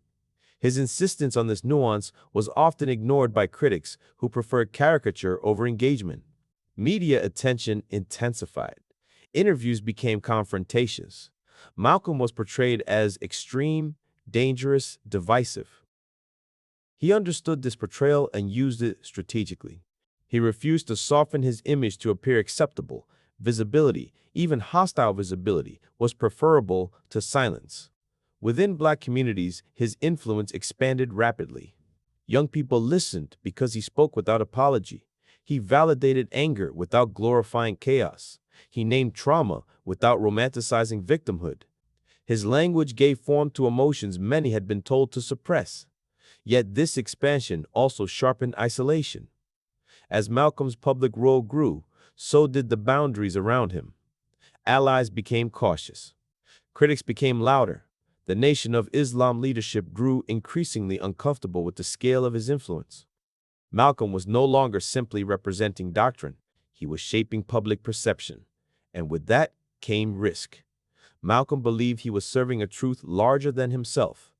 His insistence on this nuance was often ignored by critics who preferred caricature over engagement. Media attention intensified. Interviews became confrontations. Malcolm was portrayed as extreme, dangerous, divisive. He understood this portrayal and used it strategically. He refused to soften his image to appear acceptable. Visibility, even hostile visibility, was preferable to silence. Within black communities, his influence expanded rapidly. Young people listened because he spoke without apology. He validated anger without glorifying chaos. He named trauma without romanticizing victimhood. His language gave form to emotions many had been told to suppress. Yet this expansion also sharpened isolation. As Malcolm's public role grew, so did the boundaries around him. Allies became cautious. Critics became louder. The Nation of Islam leadership grew increasingly uncomfortable with the scale of his influence. Malcolm was no longer simply representing doctrine. He was shaping public perception. And with that came risk. Malcolm believed he was serving a truth larger than himself.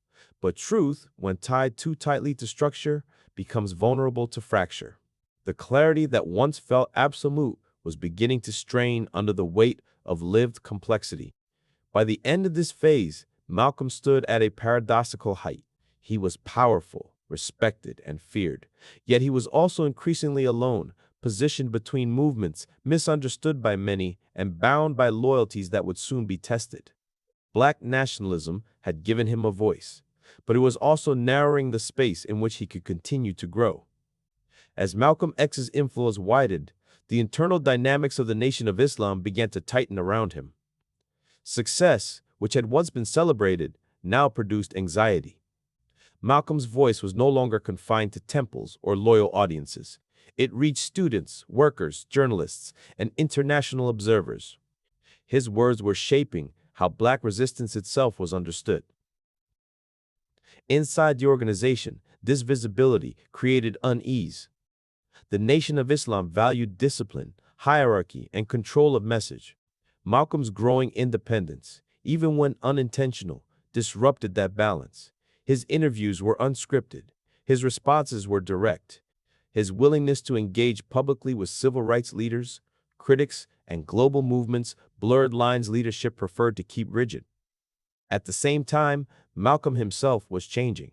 But truth, when tied too tightly to structure, becomes vulnerable to fracture. The clarity that once felt absolute was beginning to strain under the weight of lived complexity. By the end of this phase, Malcolm stood at a paradoxical height. He was powerful, respected, and feared. Yet he was also increasingly alone, positioned between movements, misunderstood by many, and bound by loyalties that would soon be tested. Black nationalism had given him a voice, but it was also narrowing the space in which he could continue to grow. As Malcolm X's influence widened, the internal dynamics of the Nation of Islam began to tighten around him. Success, which had once been celebrated, now produced anxiety. Malcolm's voice was no longer confined to temples or loyal audiences. It reached students, workers, journalists, and international observers. His words were shaping how black resistance itself was understood. Inside the organization, this visibility created unease. The Nation of Islam valued discipline, hierarchy, and control of message. Malcolm's growing independence, even when unintentional, disrupted that balance. His interviews were unscripted. His responses were direct. His willingness to engage publicly with civil rights leaders, critics, and global movements blurred lines leadership preferred to keep rigid. At the same time, Malcolm himself was changing.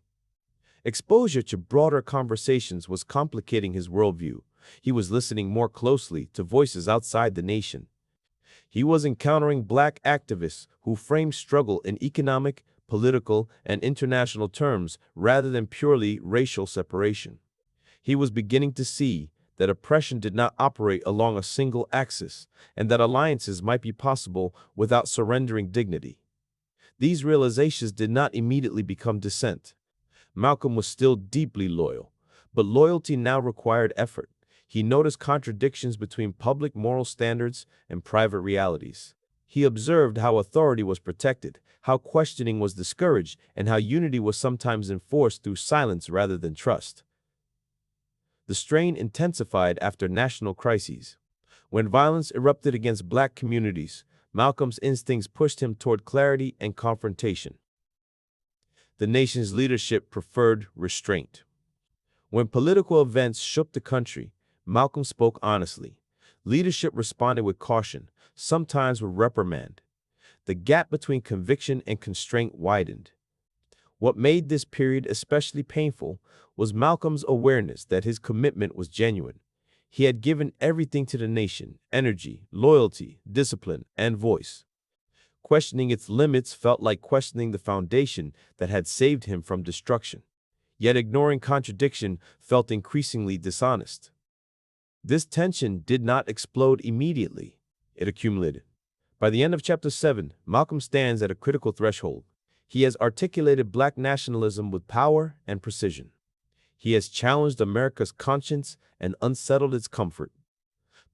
Exposure to broader conversations was complicating his worldview. He was listening more closely to voices outside the nation. He was encountering black activists who framed struggle in economic, political, and international terms rather than purely racial separation. He was beginning to see that oppression did not operate along a single axis, and that alliances might be possible without surrendering dignity. These realizations did not immediately become dissent. Malcolm was still deeply loyal, but loyalty now required effort. He noticed contradictions between public moral standards and private realities. He observed how authority was protected, how questioning was discouraged, and how unity was sometimes enforced through silence rather than trust. The strain intensified after national crises. When violence erupted against black communities, Malcolm's instincts pushed him toward clarity and confrontation. The nation's leadership preferred restraint. When political events shook the country, Malcolm spoke honestly. Leadership responded with caution, sometimes with reprimand. The gap between conviction and constraint widened. What made this period especially painful was Malcolm's awareness that his commitment was genuine. He had given everything to the nation: energy, loyalty, discipline, and voice. Questioning its limits felt like questioning the foundation that had saved him from destruction. Yet ignoring contradiction felt increasingly dishonest. This tension did not explode immediately. It accumulated. By the end of Chapter 7, Malcolm stands at a critical threshold. He has articulated black nationalism with power and precision. He has challenged America's conscience and unsettled its comfort.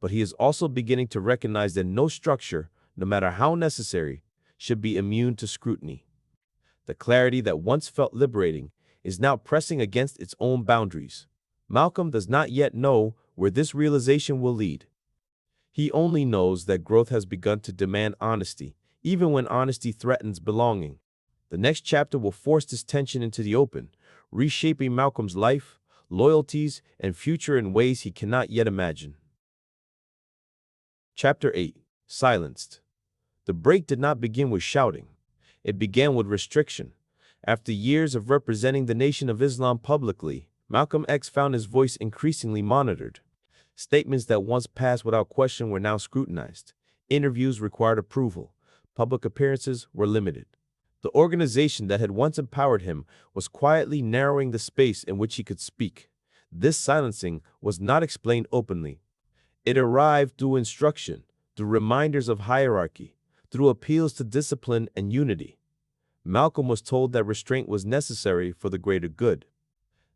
But he is also beginning to recognize that no structure, no matter how necessary, should be immune to scrutiny. The clarity that once felt liberating is now pressing against its own boundaries. Malcolm does not yet know where this realization will lead. He only knows that growth has begun to demand honesty, even when honesty threatens belonging. The next chapter will force this tension into the open, reshaping Malcolm's life, loyalties, and future in ways he cannot yet imagine. Chapter 8. Silenced. The break did not begin with shouting. It began with restriction. After years of representing the Nation of Islam publicly, Malcolm X found his voice increasingly monitored. Statements that once passed without question were now scrutinized. Interviews required approval. Public appearances were limited. The organization that had once empowered him was quietly narrowing the space in which he could speak. This silencing was not explained openly. It arrived through instruction, through reminders of hierarchy, through appeals to discipline and unity. Malcolm was told that restraint was necessary for the greater good.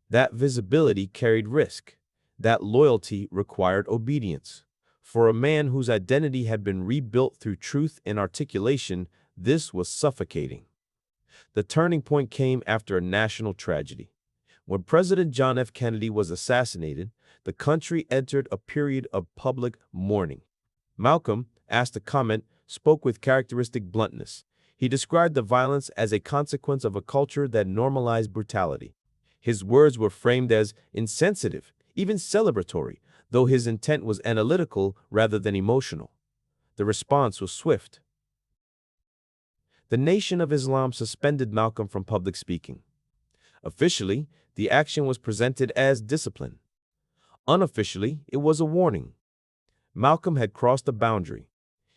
That visibility carried risk. That loyalty required obedience. For a man whose identity had been rebuilt through truth and articulation, this was suffocating. The turning point came after a national tragedy. When President John F. Kennedy was assassinated, the country entered a period of public mourning. Malcolm, asked to comment, spoke with characteristic bluntness. He described the violence as a consequence of a culture that normalized brutality. His words were framed as insensitive, even celebratory, though his intent was analytical rather than emotional. The response was swift. The Nation of Islam suspended Malcolm from public speaking. Officially, the action was presented as discipline. Unofficially, it was a warning. Malcolm had crossed a boundary.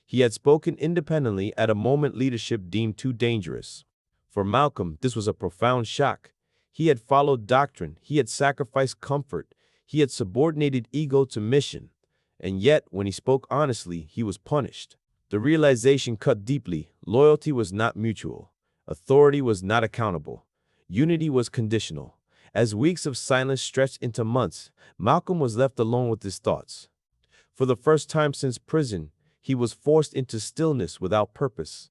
He had spoken independently at a moment leadership deemed too dangerous. For Malcolm, this was a profound shock. He had followed doctrine, he had sacrificed comfort, he had subordinated ego to mission. And yet, when he spoke honestly, he was punished. The realization cut deeply. Loyalty was not mutual. Authority was not accountable. Unity was conditional. As weeks of silence stretched into months, Malcolm was left alone with his thoughts. For the first time since prison, he was forced into stillness without purpose.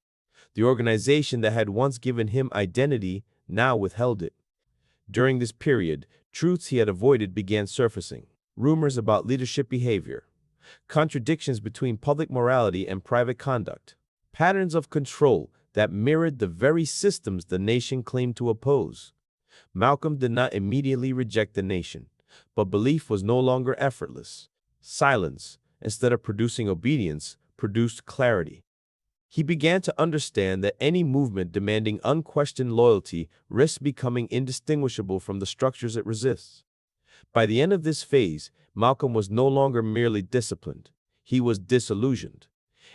The organization that had once given him identity now withheld it. During this period, truths he had avoided began surfacing. Rumors about leadership behavior, contradictions between public morality and private conduct, patterns of control that mirrored the very systems the nation claimed to oppose. Malcolm did not immediately reject the nation, but belief was no longer effortless. Silence, instead of producing obedience, produced clarity. He began to understand that any movement demanding unquestioned loyalty risks becoming indistinguishable from the structures it resists. By the end of this phase, Malcolm was no longer merely disciplined. He was disillusioned.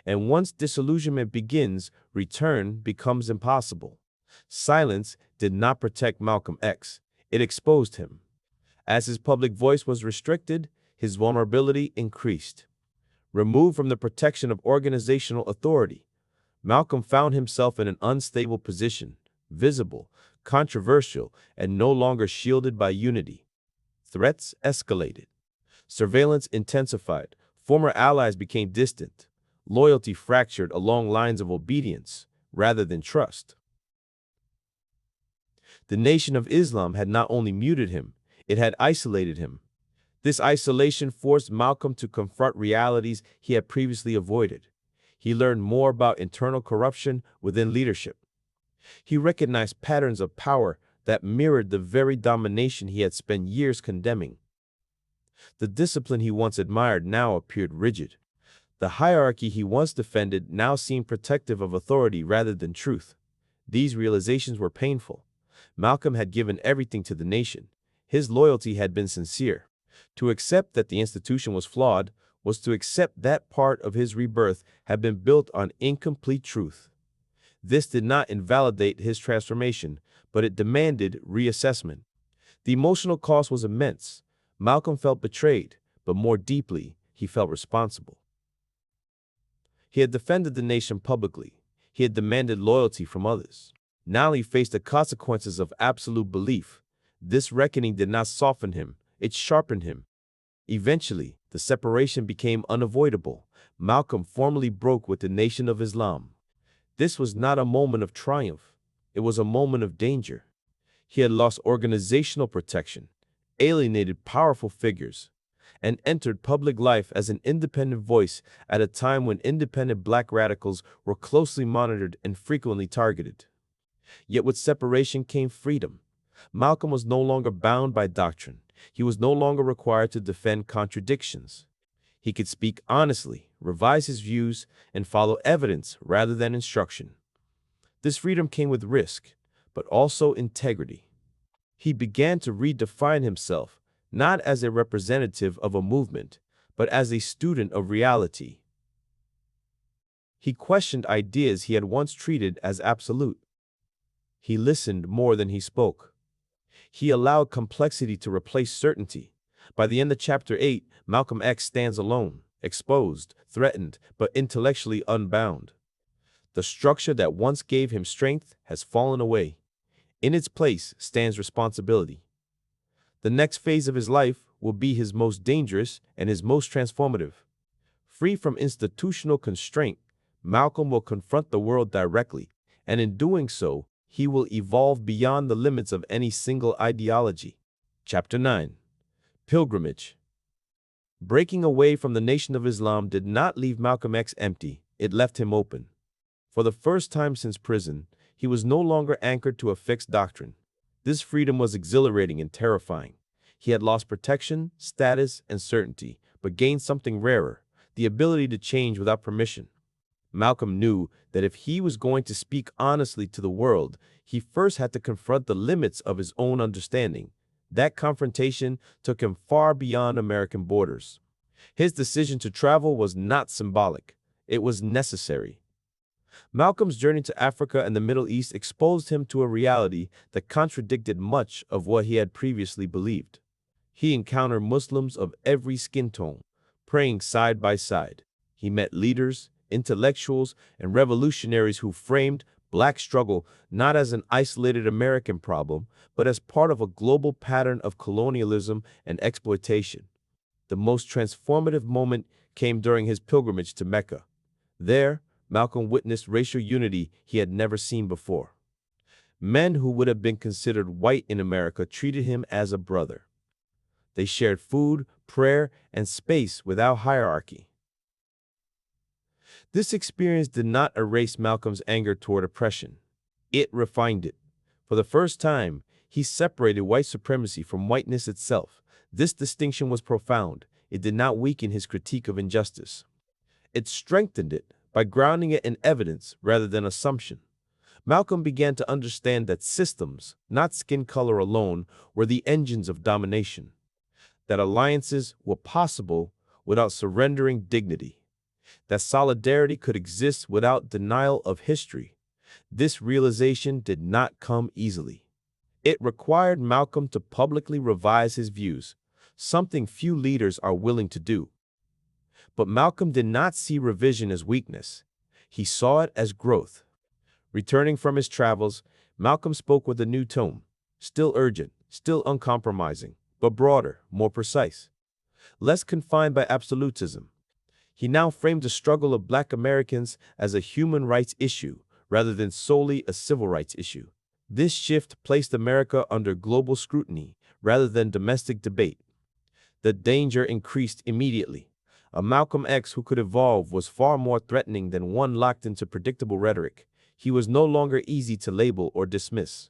And once disillusionment begins, return becomes impossible. Silence did not protect Malcolm X. It exposed him. As his public voice was restricted, his vulnerability increased. Removed from the protection of organizational authority, Malcolm found himself in an unstable position, visible, controversial, and no longer shielded by unity. Threats escalated. Surveillance intensified. Former allies became distant. Loyalty fractured along lines of obedience rather than trust. The Nation of Islam had not only muted him, it had isolated him. This isolation forced Malcolm to confront realities he had previously avoided. He learned more about internal corruption within leadership. He recognized patterns of power that mirrored the very domination he had spent years condemning. The discipline he once admired now appeared rigid. The hierarchy he once defended now seemed protective of authority rather than truth. These realizations were painful. Malcolm had given everything to the nation. His loyalty had been sincere. To accept that the institution was flawed was to accept that part of his rebirth had been built on incomplete truth. This did not invalidate his transformation, but it demanded reassessment. The emotional cost was immense. Malcolm felt betrayed, but more deeply, he felt responsible. He had defended the nation publicly. He had demanded loyalty from others. Now he faced the consequences of absolute belief. This reckoning did not soften him, it sharpened him. Eventually, the separation became unavoidable. Malcolm formally broke with the Nation of Islam. This was not a moment of triumph. It was a moment of danger. He had lost organizational protection, alienated powerful figures, and entered public life as an independent voice at a time when independent black radicals were closely monitored and frequently targeted. Yet with separation came freedom. Malcolm was no longer bound by doctrine. He was no longer required to defend contradictions. He could speak honestly, revise his views, and follow evidence rather than instruction. This freedom came with risk, but also integrity. He began to redefine himself, not as a representative of a movement, but as a student of reality. He questioned ideas he had once treated as absolute. He listened more than he spoke. He allowed complexity to replace certainty. By the end of chapter 8, Malcolm X stands alone, exposed, threatened, but intellectually unbound. The structure that once gave him strength has fallen away. In its place stands responsibility. The next phase of his life will be his most dangerous and his most transformative. Free from institutional constraint, Malcolm will confront the world directly, and in doing so, he will evolve beyond the limits of any single ideology. Chapter 9. Pilgrimage. Breaking away from the Nation of Islam did not leave Malcolm X empty, it left him open. For the first time since prison, he was no longer anchored to a fixed doctrine. This freedom was exhilarating and terrifying. He had lost protection, status, and certainty, but gained something rarer, the ability to change without permission. Malcolm knew that if he was going to speak honestly to the world, he first had to confront the limits of his own understanding. That confrontation took him far beyond American borders. His decision to travel was not symbolic. It was necessary. Malcolm's journey to Africa and the Middle East exposed him to a reality that contradicted much of what he had previously believed. He encountered Muslims of every skin tone, praying side by side. He met leaders, intellectuals, and revolutionaries who framed black struggle not as an isolated American problem, but as part of a global pattern of colonialism and exploitation. The most transformative moment came during his pilgrimage to Mecca. There, Malcolm witnessed racial unity he had never seen before. Men who would have been considered white in America treated him as a brother. They shared food, prayer, and space without hierarchy. This experience did not erase Malcolm's anger toward oppression. It refined it. For the first time, he separated white supremacy from whiteness itself. This distinction was profound. It did not weaken his critique of injustice. It strengthened it by grounding it in evidence rather than assumption. Malcolm began to understand that systems, not skin color alone, were the engines of domination. That alliances were possible without surrendering dignity. That solidarity could exist without denial of history. This realization did not come easily. It required Malcolm to publicly revise his views, something few leaders are willing to do. But Malcolm did not see revision as weakness. He saw it as growth. Returning from his travels, Malcolm spoke with a new tone, still urgent, still uncompromising, but broader, more precise. Less confined by absolutism. He now framed the struggle of Black Americans as a human rights issue rather than solely a civil rights issue. This shift placed America under global scrutiny rather than domestic debate. The danger increased immediately. A Malcolm X who could evolve was far more threatening than one locked into predictable rhetoric. He was no longer easy to label or dismiss.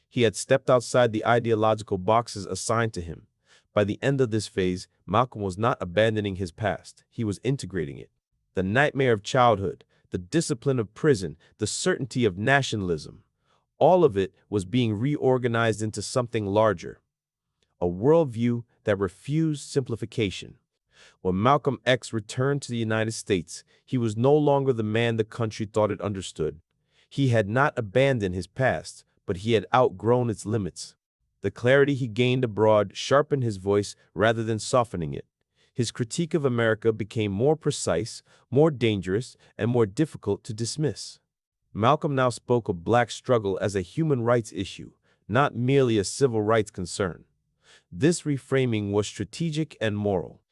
He had stepped outside the ideological boxes assigned to him. By the end of this phase, Malcolm was not abandoning his past. He was integrating it. The nightmare of childhood, the discipline of prison, the certainty of nationalism, all of it was being reorganized into something larger. A worldview that refused simplification. When Malcolm X returned to the United States, he was no longer the man the country thought it understood. He had not abandoned his past, but he had outgrown its limits. The clarity he gained abroad sharpened his voice rather than softening it. His critique of America became more precise, more dangerous, and more difficult to dismiss. Malcolm now spoke of Black struggle as a human rights issue, not merely a civil rights concern. This reframing was strategic and moral.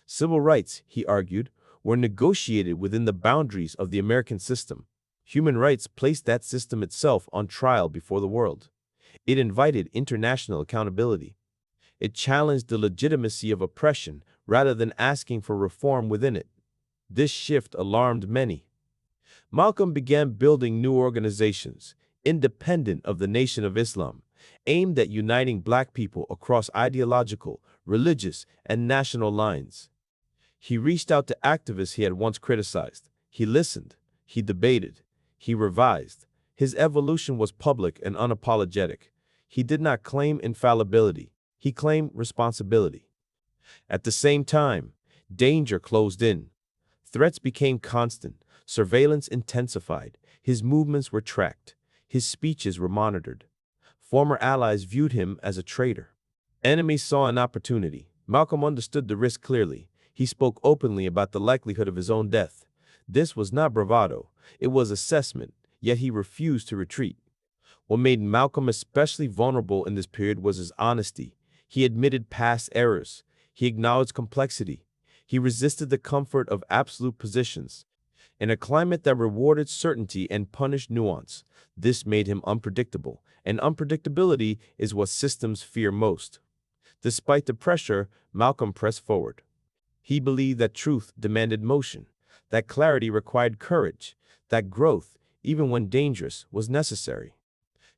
Civil rights, he argued, were negotiated within the boundaries of the American system. Human rights placed that system itself on trial before the world. It invited international accountability. It challenged the legitimacy of oppression rather than asking for reform within it. This shift alarmed many. Malcolm began building new organizations, independent of the Nation of Islam, aimed at uniting black people across ideological, religious, and national lines. He reached out to activists he had once criticized. He listened. He debated. He revised. His evolution was public and unapologetic. He did not claim infallibility. He claimed responsibility. At the same time, danger closed in. Threats became constant. Surveillance intensified. His movements were tracked. His speeches were monitored. Former allies viewed him as a traitor. Enemies saw an opportunity. Malcolm understood the risk clearly. He spoke openly about the likelihood of his own death. This was not bravado. It was assessment, yet he refused to retreat. What made Malcolm especially vulnerable in this period was his honesty. He admitted past errors. He acknowledged complexity. He resisted the comfort of absolute positions. In a climate that rewarded certainty and punished nuance, this made him unpredictable, and unpredictability is what systems fear most. Despite the pressure, Malcolm pressed forward. He believed that truth demanded motion, that clarity required courage, that growth, even when dangerous, was necessary.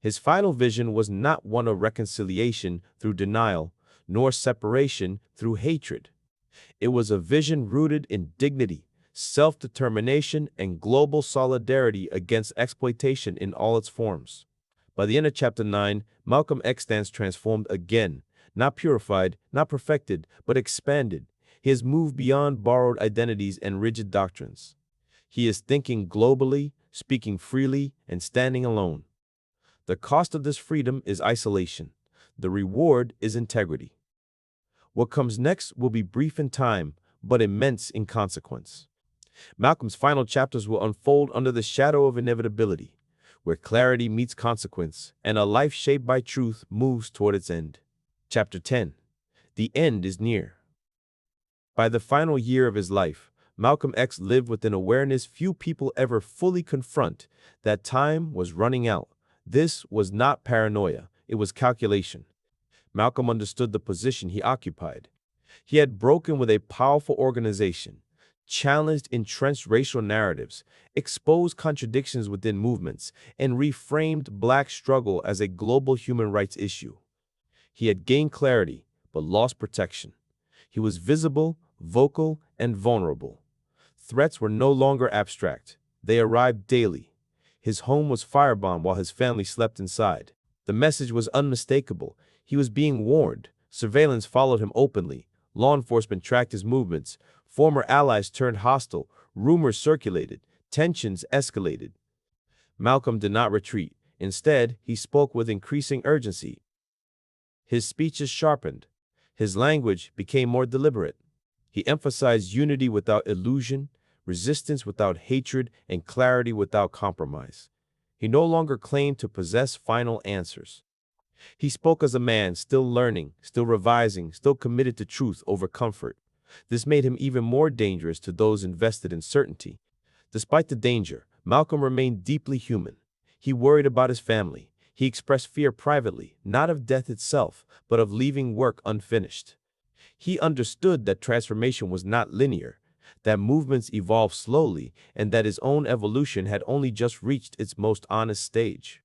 His final vision was not one of reconciliation through denial, nor separation through hatred. It was a vision rooted in dignity, self-determination, and global solidarity against exploitation in all its forms. By the end of Chapter 9, Malcolm X stands transformed again, not purified, not perfected, but expanded. He has moved beyond borrowed identities and rigid doctrines. He is thinking globally, speaking freely, and standing alone. The cost of this freedom is isolation. The reward is integrity. What comes next will be brief in time, but immense in consequence. Malcolm's final chapters will unfold under the shadow of inevitability, where clarity meets consequence, and a life shaped by truth moves toward its end. Chapter 10. The end is near. By the final year of his life, Malcolm X lived with an awareness few people ever fully confront, that time was running out. This was not paranoia, it was calculation. Malcolm understood the position he occupied. He had broken with a powerful organization, challenged entrenched racial narratives, exposed contradictions within movements, and reframed black struggle as a global human rights issue. He had gained clarity, but lost protection. He was visible, vocal, and vulnerable. Threats were no longer abstract. They arrived daily. His home was firebombed while his family slept inside. The message was unmistakable. He was being warned. Surveillance followed him openly. Law enforcement tracked his movements. Former allies turned hostile. Rumors circulated. Tensions escalated. Malcolm did not retreat. Instead, he spoke with increasing urgency. His speeches sharpened. His language became more deliberate. He emphasized unity without illusion, resistance without hatred, and clarity without compromise. He no longer claimed to possess final answers. He spoke as a man still learning, still revising, still committed to truth over comfort. This made him even more dangerous to those invested in certainty. Despite the danger, Malcolm remained deeply human. He worried about his family. He expressed fear privately, not of death itself, but of leaving work unfinished. He understood that transformation was not linear, that movements evolved slowly, and that his own evolution had only just reached its most honest stage.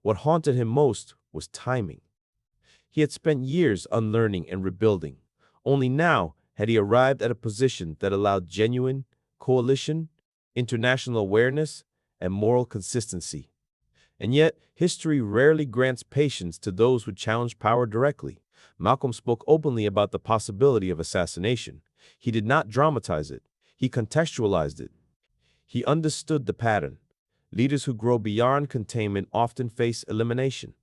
What haunted him most was timing. He had spent years unlearning and rebuilding. Only now had he arrived at a position that allowed genuine coalition, international awareness, and moral consistency. And yet, history rarely grants patience to those who challenge power directly. Malcolm spoke openly about the possibility of assassination. He did not dramatize it. He contextualized it. He understood the pattern. Leaders who grow beyond containment often face elimination.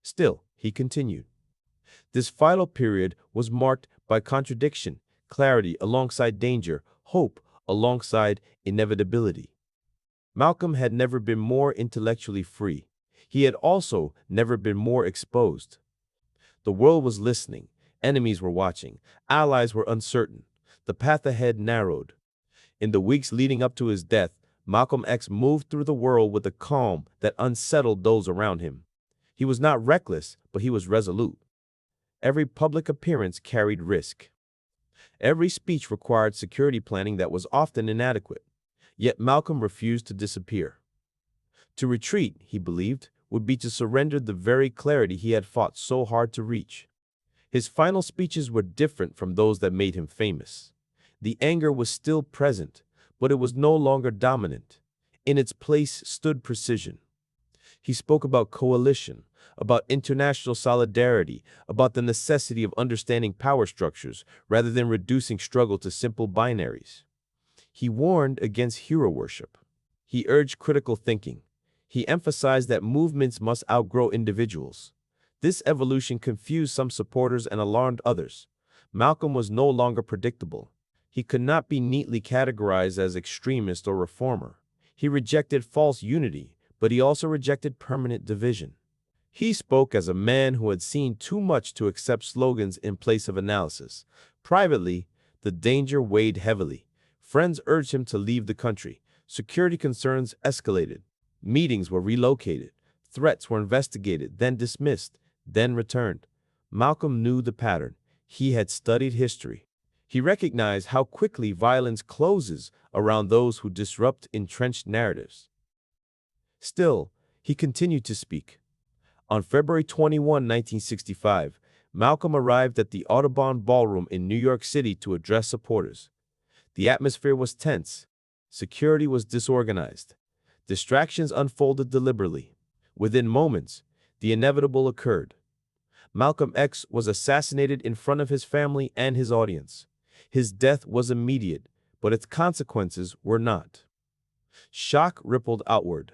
Still, he continued. This final period was marked by contradiction, clarity alongside danger, hope alongside inevitability. Malcolm had never been more intellectually free. He had also never been more exposed. The world was listening. Enemies were watching. Allies were uncertain. The path ahead narrowed. In the weeks leading up to his death, Malcolm X moved through the world with a calm that unsettled those around him. He was not reckless, but he was resolute. Every public appearance carried risk. Every speech required security planning that was often inadequate. Yet Malcolm refused to disappear. To retreat, he believed, would be to surrender the very clarity he had fought so hard to reach. His final speeches were different from those that made him famous. The anger was still present, but it was no longer dominant. In its place stood precision. He spoke about coalition, about international solidarity, about the necessity of understanding power structures rather than reducing struggle to simple binaries. He warned against hero worship. He urged critical thinking. He emphasized that movements must outgrow individuals. This evolution confused some supporters and alarmed others. Malcolm was no longer predictable. He could not be neatly categorized as extremist or reformer. He rejected false unity, but he also rejected permanent division. He spoke as a man who had seen too much to accept slogans in place of analysis. Privately, the danger weighed heavily. Friends urged him to leave the country. Security concerns escalated. Meetings were relocated. Threats were investigated, then dismissed, then returned. Malcolm knew the pattern. He had studied history. He recognized how quickly violence closes around those who disrupt entrenched narratives. Still, he continued to speak. On February 21, 1965, Malcolm arrived at the Audubon Ballroom in New York City to address supporters. The atmosphere was tense. Security was disorganized. Distractions unfolded deliberately. Within moments, the inevitable occurred. Malcolm X was assassinated in front of his family and his audience. His death was immediate, but its consequences were not. Shock rippled outward.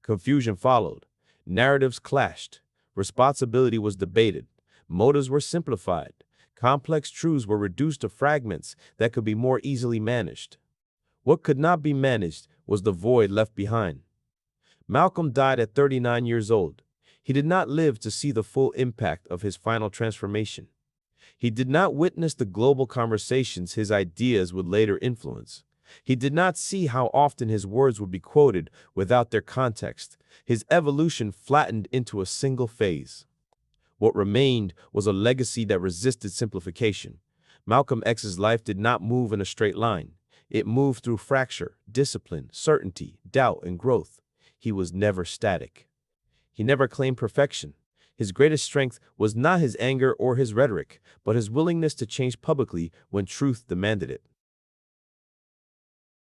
Confusion followed. Narratives clashed. Responsibility was debated. Motives were simplified. Complex truths were reduced to fragments that could be more easily managed. What could not be managed was the void left behind. Malcolm died at 39 years old. He did not live to see the full impact of his final transformation. He did not witness the global conversations his ideas would later influence. He did not see how often his words would be quoted without their context. His evolution flattened into a single phase. What remained was a legacy that resisted simplification. Malcolm X's life did not move in a straight line. It moved through fracture, discipline, certainty, doubt, and growth. He was never static. He never claimed perfection. His greatest strength was not his anger or his rhetoric, but his willingness to change publicly when truth demanded it.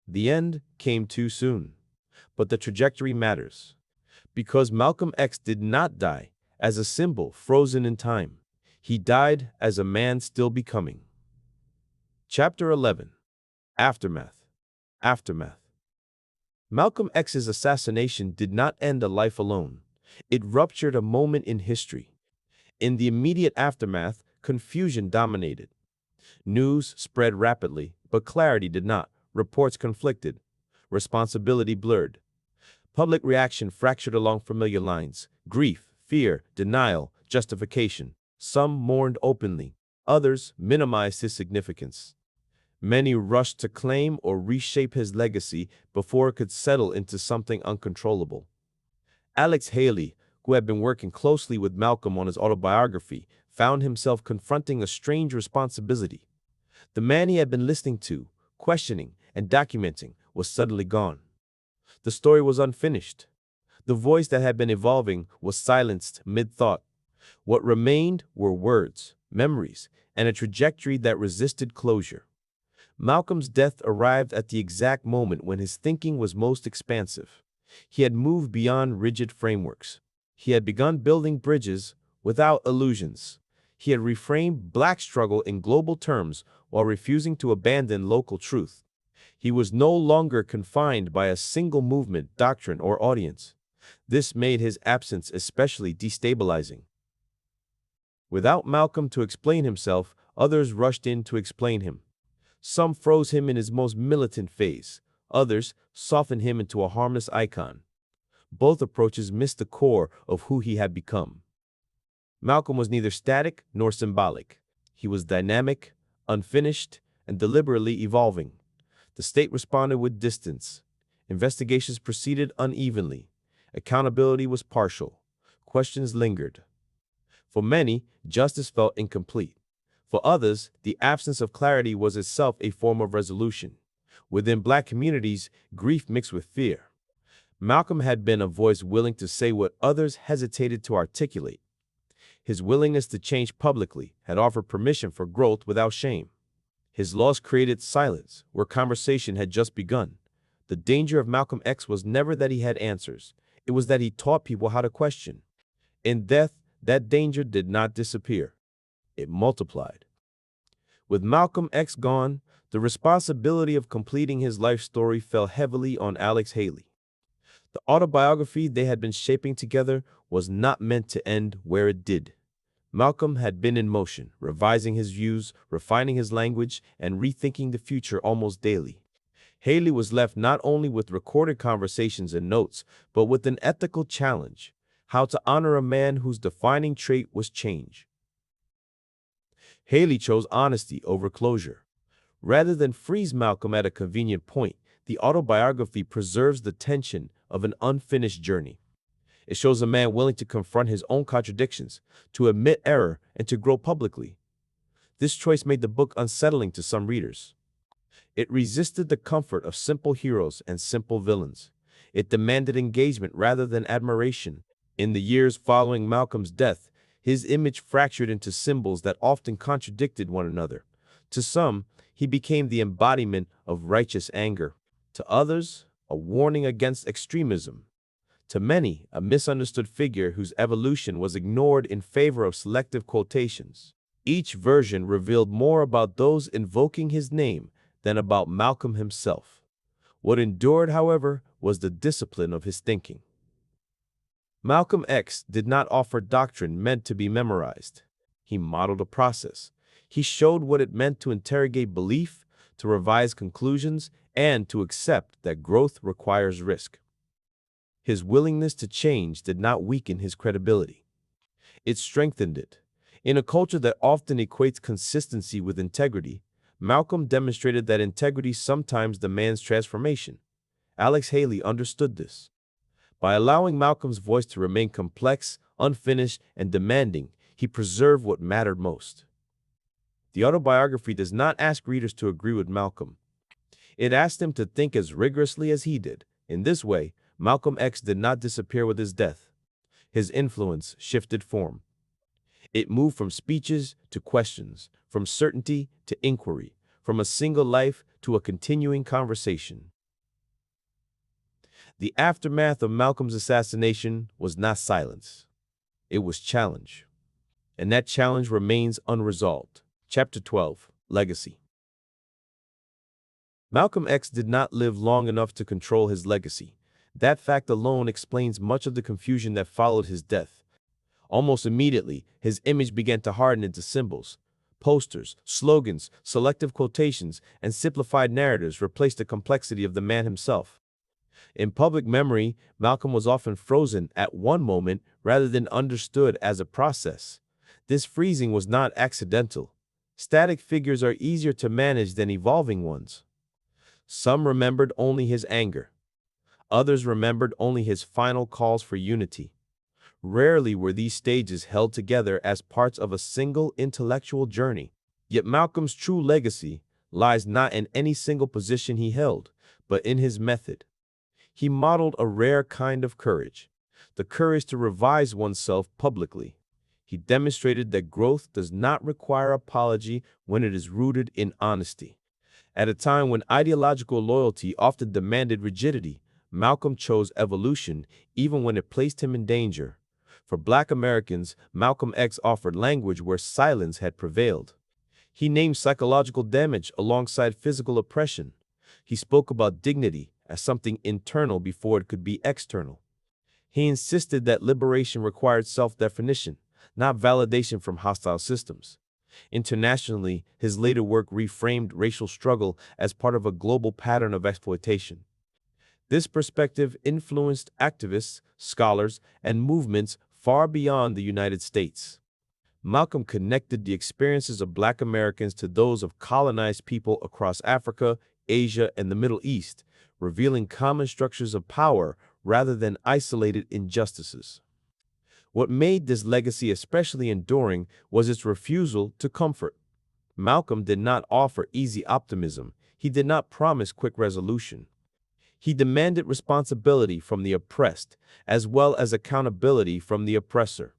The end came too soon, but the trajectory matters. Because Malcolm X did not die as a symbol frozen in time. He died as a man still becoming. Chapter 11. Aftermath. Aftermath. Malcolm X's assassination did not end a life alone. It ruptured a moment in history. In the immediate aftermath, confusion dominated. News spread rapidly, but clarity did not. Reports conflicted. Responsibility blurred. Public reaction fractured along familiar lines. Grief, fear, denial, justification. Some mourned openly. Others minimized his significance. Many rushed to claim or reshape his legacy before it could settle into something uncontrollable. Alex Haley, who had been working closely with Malcolm on his autobiography, found himself confronting a strange responsibility. The man he had been listening to, questioning, and documenting was suddenly gone. The story was unfinished. The voice that had been evolving was silenced mid-thought. What remained were words, memories, and a trajectory that resisted closure. Malcolm's death arrived at the exact moment when his thinking was most expansive. He had moved beyond rigid frameworks. He had begun building bridges without illusions. He had reframed Black struggle in global terms while refusing to abandon local truth. He was no longer confined by a single movement, doctrine, or audience. This made his absence especially destabilizing. Without Malcolm to explain himself, others rushed in to explain him. Some froze him in his most militant phase. Others softened him into a harmless icon. Both approaches missed the core of who he had become. Malcolm was neither static nor symbolic. He was dynamic, unfinished, and deliberately evolving. The state responded with distance. Investigations proceeded unevenly. Accountability was partial. questions lingered. For many, justice felt incomplete. For others, the absence of clarity was itself a form of resolution. Within Black communities, grief mixed with fear. Malcolm had been a voice willing to say what others hesitated to articulate. His willingness to change publicly had offered permission for growth without shame. His loss created silence where conversation had just begun. The danger of Malcolm X was never that he had answers. It was that he taught people how to question. In death, that danger did not disappear. It multiplied. With Malcolm X gone, the responsibility of completing his life story fell heavily on Alex Haley. The autobiography they had been shaping together was not meant to end where it did. Malcolm had been in motion, revising his views, refining his language, and rethinking the future almost daily. Haley was left not only with recorded conversations and notes, but with an ethical challenge: how to honor a man whose defining trait was change. Haley chose honesty over closure. Rather than freeze Malcolm at a convenient point, the autobiography preserves the tension of an unfinished journey. It shows a man willing to confront his own contradictions, to admit error, and to grow publicly. This choice made the book unsettling to some readers. It resisted the comfort of simple heroes and simple villains. It demanded engagement rather than admiration. In the years following Malcolm's death, his image fractured into symbols that often contradicted one another. To some, he became the embodiment of righteous anger. To others, a warning against extremism. To many, a misunderstood figure whose evolution was ignored in favor of selective quotations. Each version revealed more about those invoking his name than about Malcolm himself. What endured, however, was the discipline of his thinking. Malcolm X did not offer doctrine meant to be memorized. He modeled a process. He showed what it meant to interrogate belief, to revise conclusions, and to accept that growth requires risk. His willingness to change did not weaken his credibility. It strengthened it. In a culture that often equates consistency with integrity, Malcolm demonstrated that integrity sometimes demands transformation. Alex Haley understood this. By allowing Malcolm's voice to remain complex, unfinished, and demanding, he preserved what mattered most. The autobiography does not ask readers to agree with Malcolm. It asks them to think as rigorously as he did. In this way, Malcolm X did not disappear with his death. His influence shifted form. It moved from speeches to questions, from certainty to inquiry, from a single life to a continuing conversation. The aftermath of Malcolm's assassination was not silence. It was challenge. And that challenge remains unresolved. Chapter 12, Legacy. Malcolm X did not live long enough to control his legacy. That fact alone explains much of the confusion that followed his death. Almost immediately, his image began to harden into symbols. Posters, slogans, selective quotations, and simplified narratives replaced the complexity of the man himself. In public memory, Malcolm was often frozen at one moment rather than understood as a process. This freezing was not accidental. Static figures are easier to manage than evolving ones. Some remembered only his anger. Others remembered only his final calls for unity. Rarely were these stages held together as parts of a single intellectual journey. Yet Malcolm's true legacy lies not in any single position he held, but in his method. He modeled a rare kind of courage, the courage to revise oneself publicly. He demonstrated that growth does not require apology when it is rooted in honesty. At a time when ideological loyalty often demanded rigidity, Malcolm chose evolution even when it placed him in danger. For Black Americans, Malcolm X offered language where silence had prevailed. He named psychological damage alongside physical oppression. He spoke about dignity as something internal before it could be external. He insisted that liberation required self-definition, not validation from hostile systems. Internationally, his later work reframed racial struggle as part of a global pattern of exploitation. This perspective influenced activists, scholars, and movements far beyond the United States. Malcolm connected the experiences of Black Americans to those of colonized people across Africa, Asia, and the Middle East, revealing common structures of power rather than isolated injustices. What made this legacy especially enduring was its refusal to comfort. Malcolm did not offer easy optimism. He did not promise quick resolution. He demanded responsibility from the oppressed, as well as accountability from the oppressor.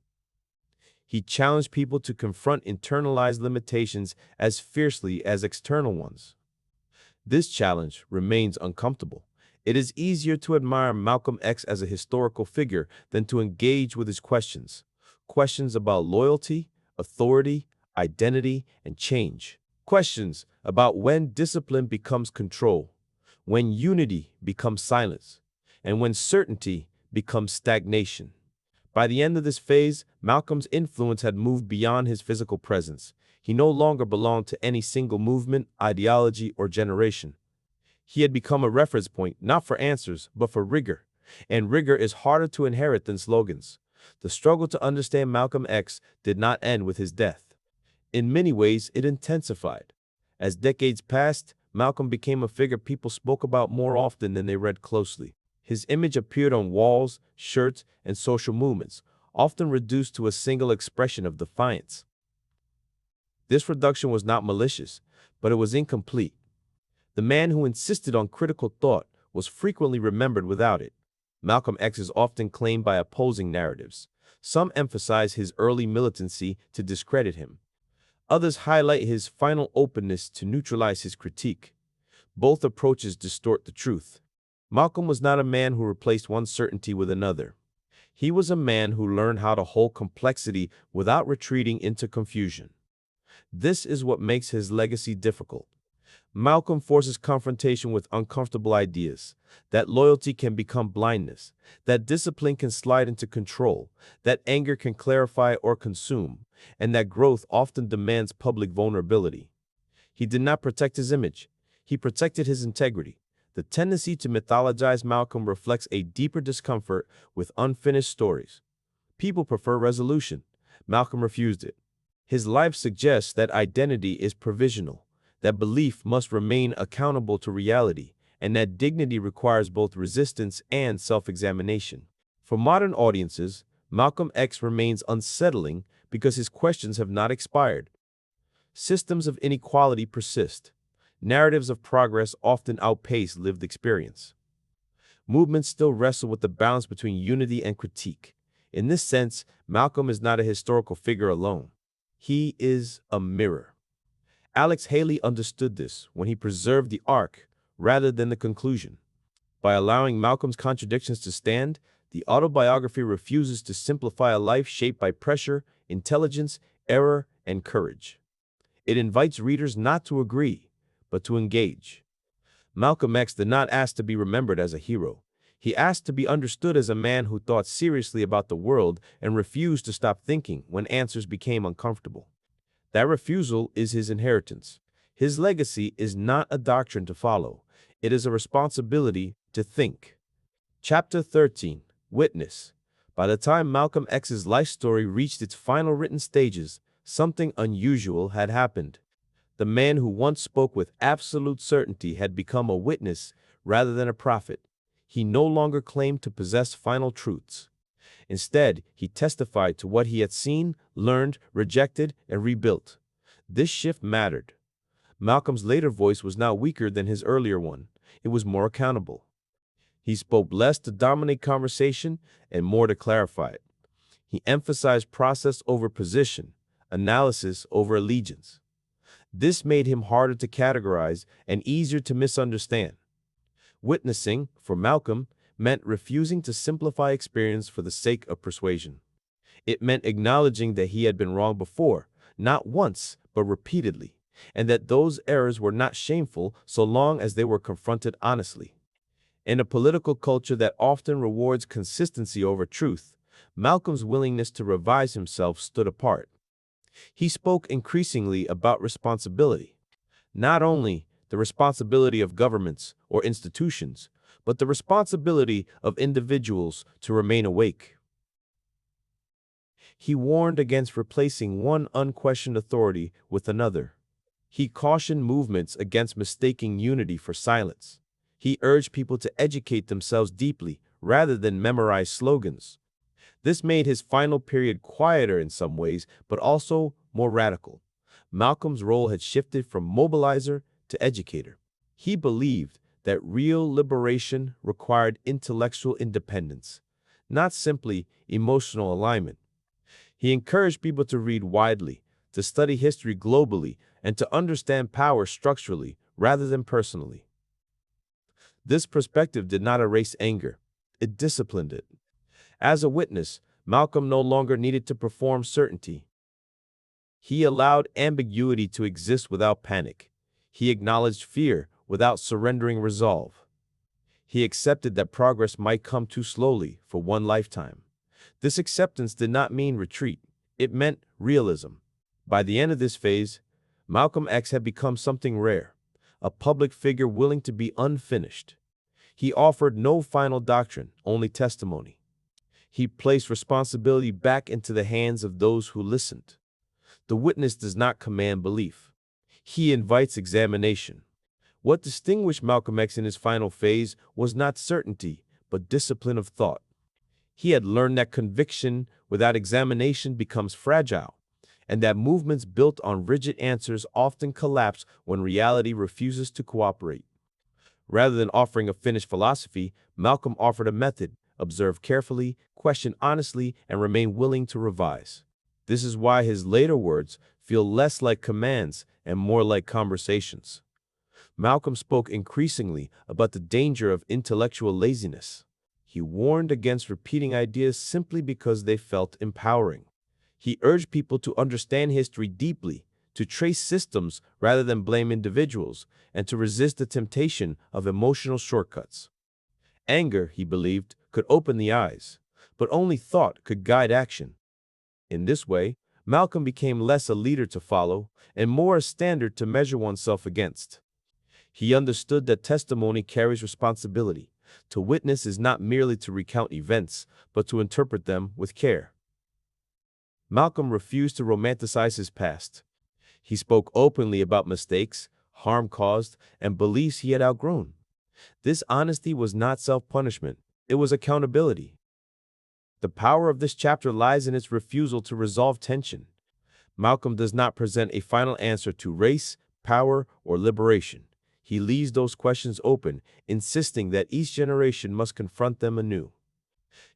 He challenged people to confront internalized limitations as fiercely as external ones. This challenge remains uncomfortable. It is easier to admire Malcolm X as a historical figure than to engage with his questions. Questions about loyalty, authority, identity, and change. Questions about when discipline becomes control, when unity becomes silence, and when certainty becomes stagnation. By the end of this phase, Malcolm's influence had moved beyond his physical presence. He no longer belonged to any single movement, ideology, or generation. He had become a reference point, not for answers, but for rigor. And rigor is harder to inherit than slogans. The struggle to understand Malcolm X did not end with his death. In many ways, it intensified. As decades passed, Malcolm became a figure people spoke about more often than they read closely. His image appeared on walls, shirts, and social movements, often reduced to a single expression of defiance. This reduction was not malicious, but it was incomplete. The man who insisted on critical thought was frequently remembered without it. Malcolm X is often claimed by opposing narratives. Some emphasize his early militancy to discredit him. Others highlight his final openness to neutralize his critique. Both approaches distort the truth. Malcolm was not a man who replaced one certainty with another. He was a man who learned how to hold complexity without retreating into confusion. This is what makes his legacy difficult. Malcolm forces confrontation with uncomfortable ideas, that loyalty can become blindness, that discipline can slide into control, that anger can clarify or consume, and that growth often demands public vulnerability. He did not protect his image. He protected his integrity. The tendency to mythologize Malcolm reflects a deeper discomfort with unfinished stories. People prefer resolution. Malcolm refused it. His life suggests that identity is provisional, that belief must remain accountable to reality, and that dignity requires both resistance and self-examination. For modern audiences, Malcolm X remains unsettling because his questions have not expired. Systems of inequality persist. Narratives of progress often outpace lived experience. Movements still wrestle with the balance between unity and critique. In this sense, Malcolm is not a historical figure alone. He is a mirror. Alex Haley understood this when he preserved the arc rather than the conclusion. By allowing Malcolm's contradictions to stand, the autobiography refuses to simplify a life shaped by pressure, intelligence, error, and courage. It invites readers not to agree, but to engage. Malcolm X did not ask to be remembered as a hero. He asked to be understood as a man who thought seriously about the world and refused to stop thinking when answers became uncomfortable. That refusal is his inheritance. His legacy is not a doctrine to follow. It is a responsibility to think. Chapter 13. Witness. By the time Malcolm X's life story reached its final written stages, something unusual had happened. The man who once spoke with absolute certainty had become a witness rather than a prophet. He no longer claimed to possess final truths. Instead, he testified to what he had seen, learned, rejected, and rebuilt. This shift mattered. Malcolm's later voice was now weaker than his earlier one. It was more accountable. He spoke less to dominate conversation and more to clarify it. He emphasized process over position, analysis over allegiance. This made him harder to categorize and easier to misunderstand. Witnessing, for Malcolm, meant refusing to simplify experience for the sake of persuasion. It meant acknowledging that he had been wrong before, not once, but repeatedly, and that those errors were not shameful so long as they were confronted honestly. In a political culture that often rewards consistency over truth, Malcolm's willingness to revise himself stood apart. He spoke increasingly about responsibility, not only the responsibility of governments or institutions, but the responsibility of individuals to remain awake. He warned against replacing one unquestioned authority with another. He cautioned movements against mistaking unity for silence. He urged people to educate themselves deeply rather than memorize slogans. This made his final period quieter in some ways, but also more radical. Malcolm's role had shifted from mobilizer to educator. He believed that real liberation required intellectual independence, not simply emotional alignment. He encouraged people to read widely, to study history globally, and to understand power structurally rather than personally. This perspective did not erase anger, it disciplined it. As a witness, Malcolm no longer needed to perform certainty. He allowed ambiguity to exist without panic. He acknowledged fear without surrendering resolve. He accepted that progress might come too slowly for one lifetime. This acceptance did not mean retreat. It meant realism. By the end of this phase, Malcolm X had become something rare, a public figure willing to be unfinished. He offered no final doctrine, only testimony. He placed responsibility back into the hands of those who listened. The witness does not command belief. He invites examination. What distinguished Malcolm X in his final phase was not certainty, but discipline of thought. He had learned that conviction without examination becomes fragile, and that movements built on rigid answers often collapse when reality refuses to cooperate. Rather than offering a finished philosophy, Malcolm offered a method: observe carefully, question honestly, and remain willing to revise. This is why his later words feel less like commands and more like conversations. Malcolm spoke increasingly about the danger of intellectual laziness. He warned against repeating ideas simply because they felt empowering. He urged people to understand history deeply, to trace systems rather than blame individuals, and to resist the temptation of emotional shortcuts. Anger, he believed, could open the eyes, but only thought could guide action. In this way, Malcolm became less a leader to follow and more a standard to measure oneself against. He understood that testimony carries responsibility. To witness is not merely to recount events, but to interpret them with care. Malcolm refused to romanticize his past. He spoke openly about mistakes, harm caused, and beliefs he had outgrown. This honesty was not self-punishment, it was accountability. The power of this chapter lies in its refusal to resolve tension. Malcolm does not present a final answer to race, power, or liberation. He leaves those questions open, insisting that each generation must confront them anew.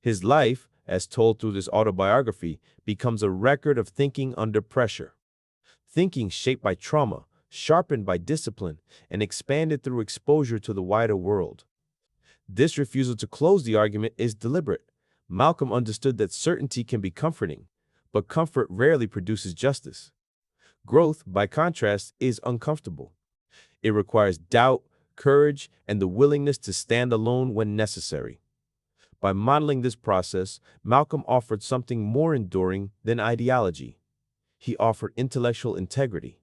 His life, as told through this autobiography, becomes a record of thinking under pressure. Thinking shaped by trauma, sharpened by discipline, and expanded through exposure to the wider world. This refusal to close the argument is deliberate. Malcolm understood that certainty can be comforting, but comfort rarely produces justice. Growth, by contrast, is uncomfortable. It requires doubt, courage, and the willingness to stand alone when necessary. By modeling this process, Malcolm offered something more enduring than ideology. He offered intellectual integrity.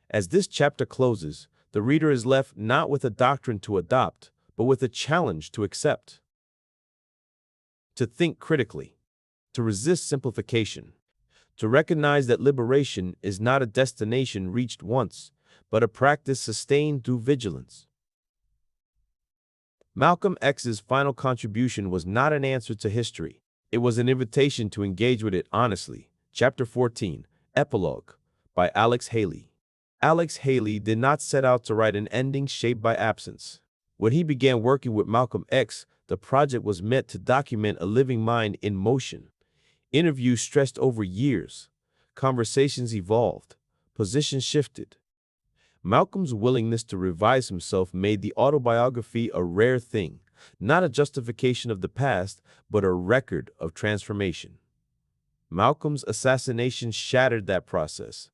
As this chapter closes, the reader is left not with a doctrine to adopt, but with a challenge to accept. To think critically, to resist simplification, to recognize that liberation is not a destination reached once, but a practice sustained through vigilance. Malcolm X's final contribution was not an answer to history. It was an invitation to engage with it honestly. Chapter 14, Epilogue, by Alex Haley. Alex Haley did not set out to write an ending shaped by absence. When he began working with Malcolm X, the project was meant to document a living mind in motion. Interviews stretched over years. Conversations evolved. Positions shifted. Malcolm's willingness to revise himself made the autobiography a rare thing, not a justification of the past, but a record of transformation. Malcolm's assassination shattered that process.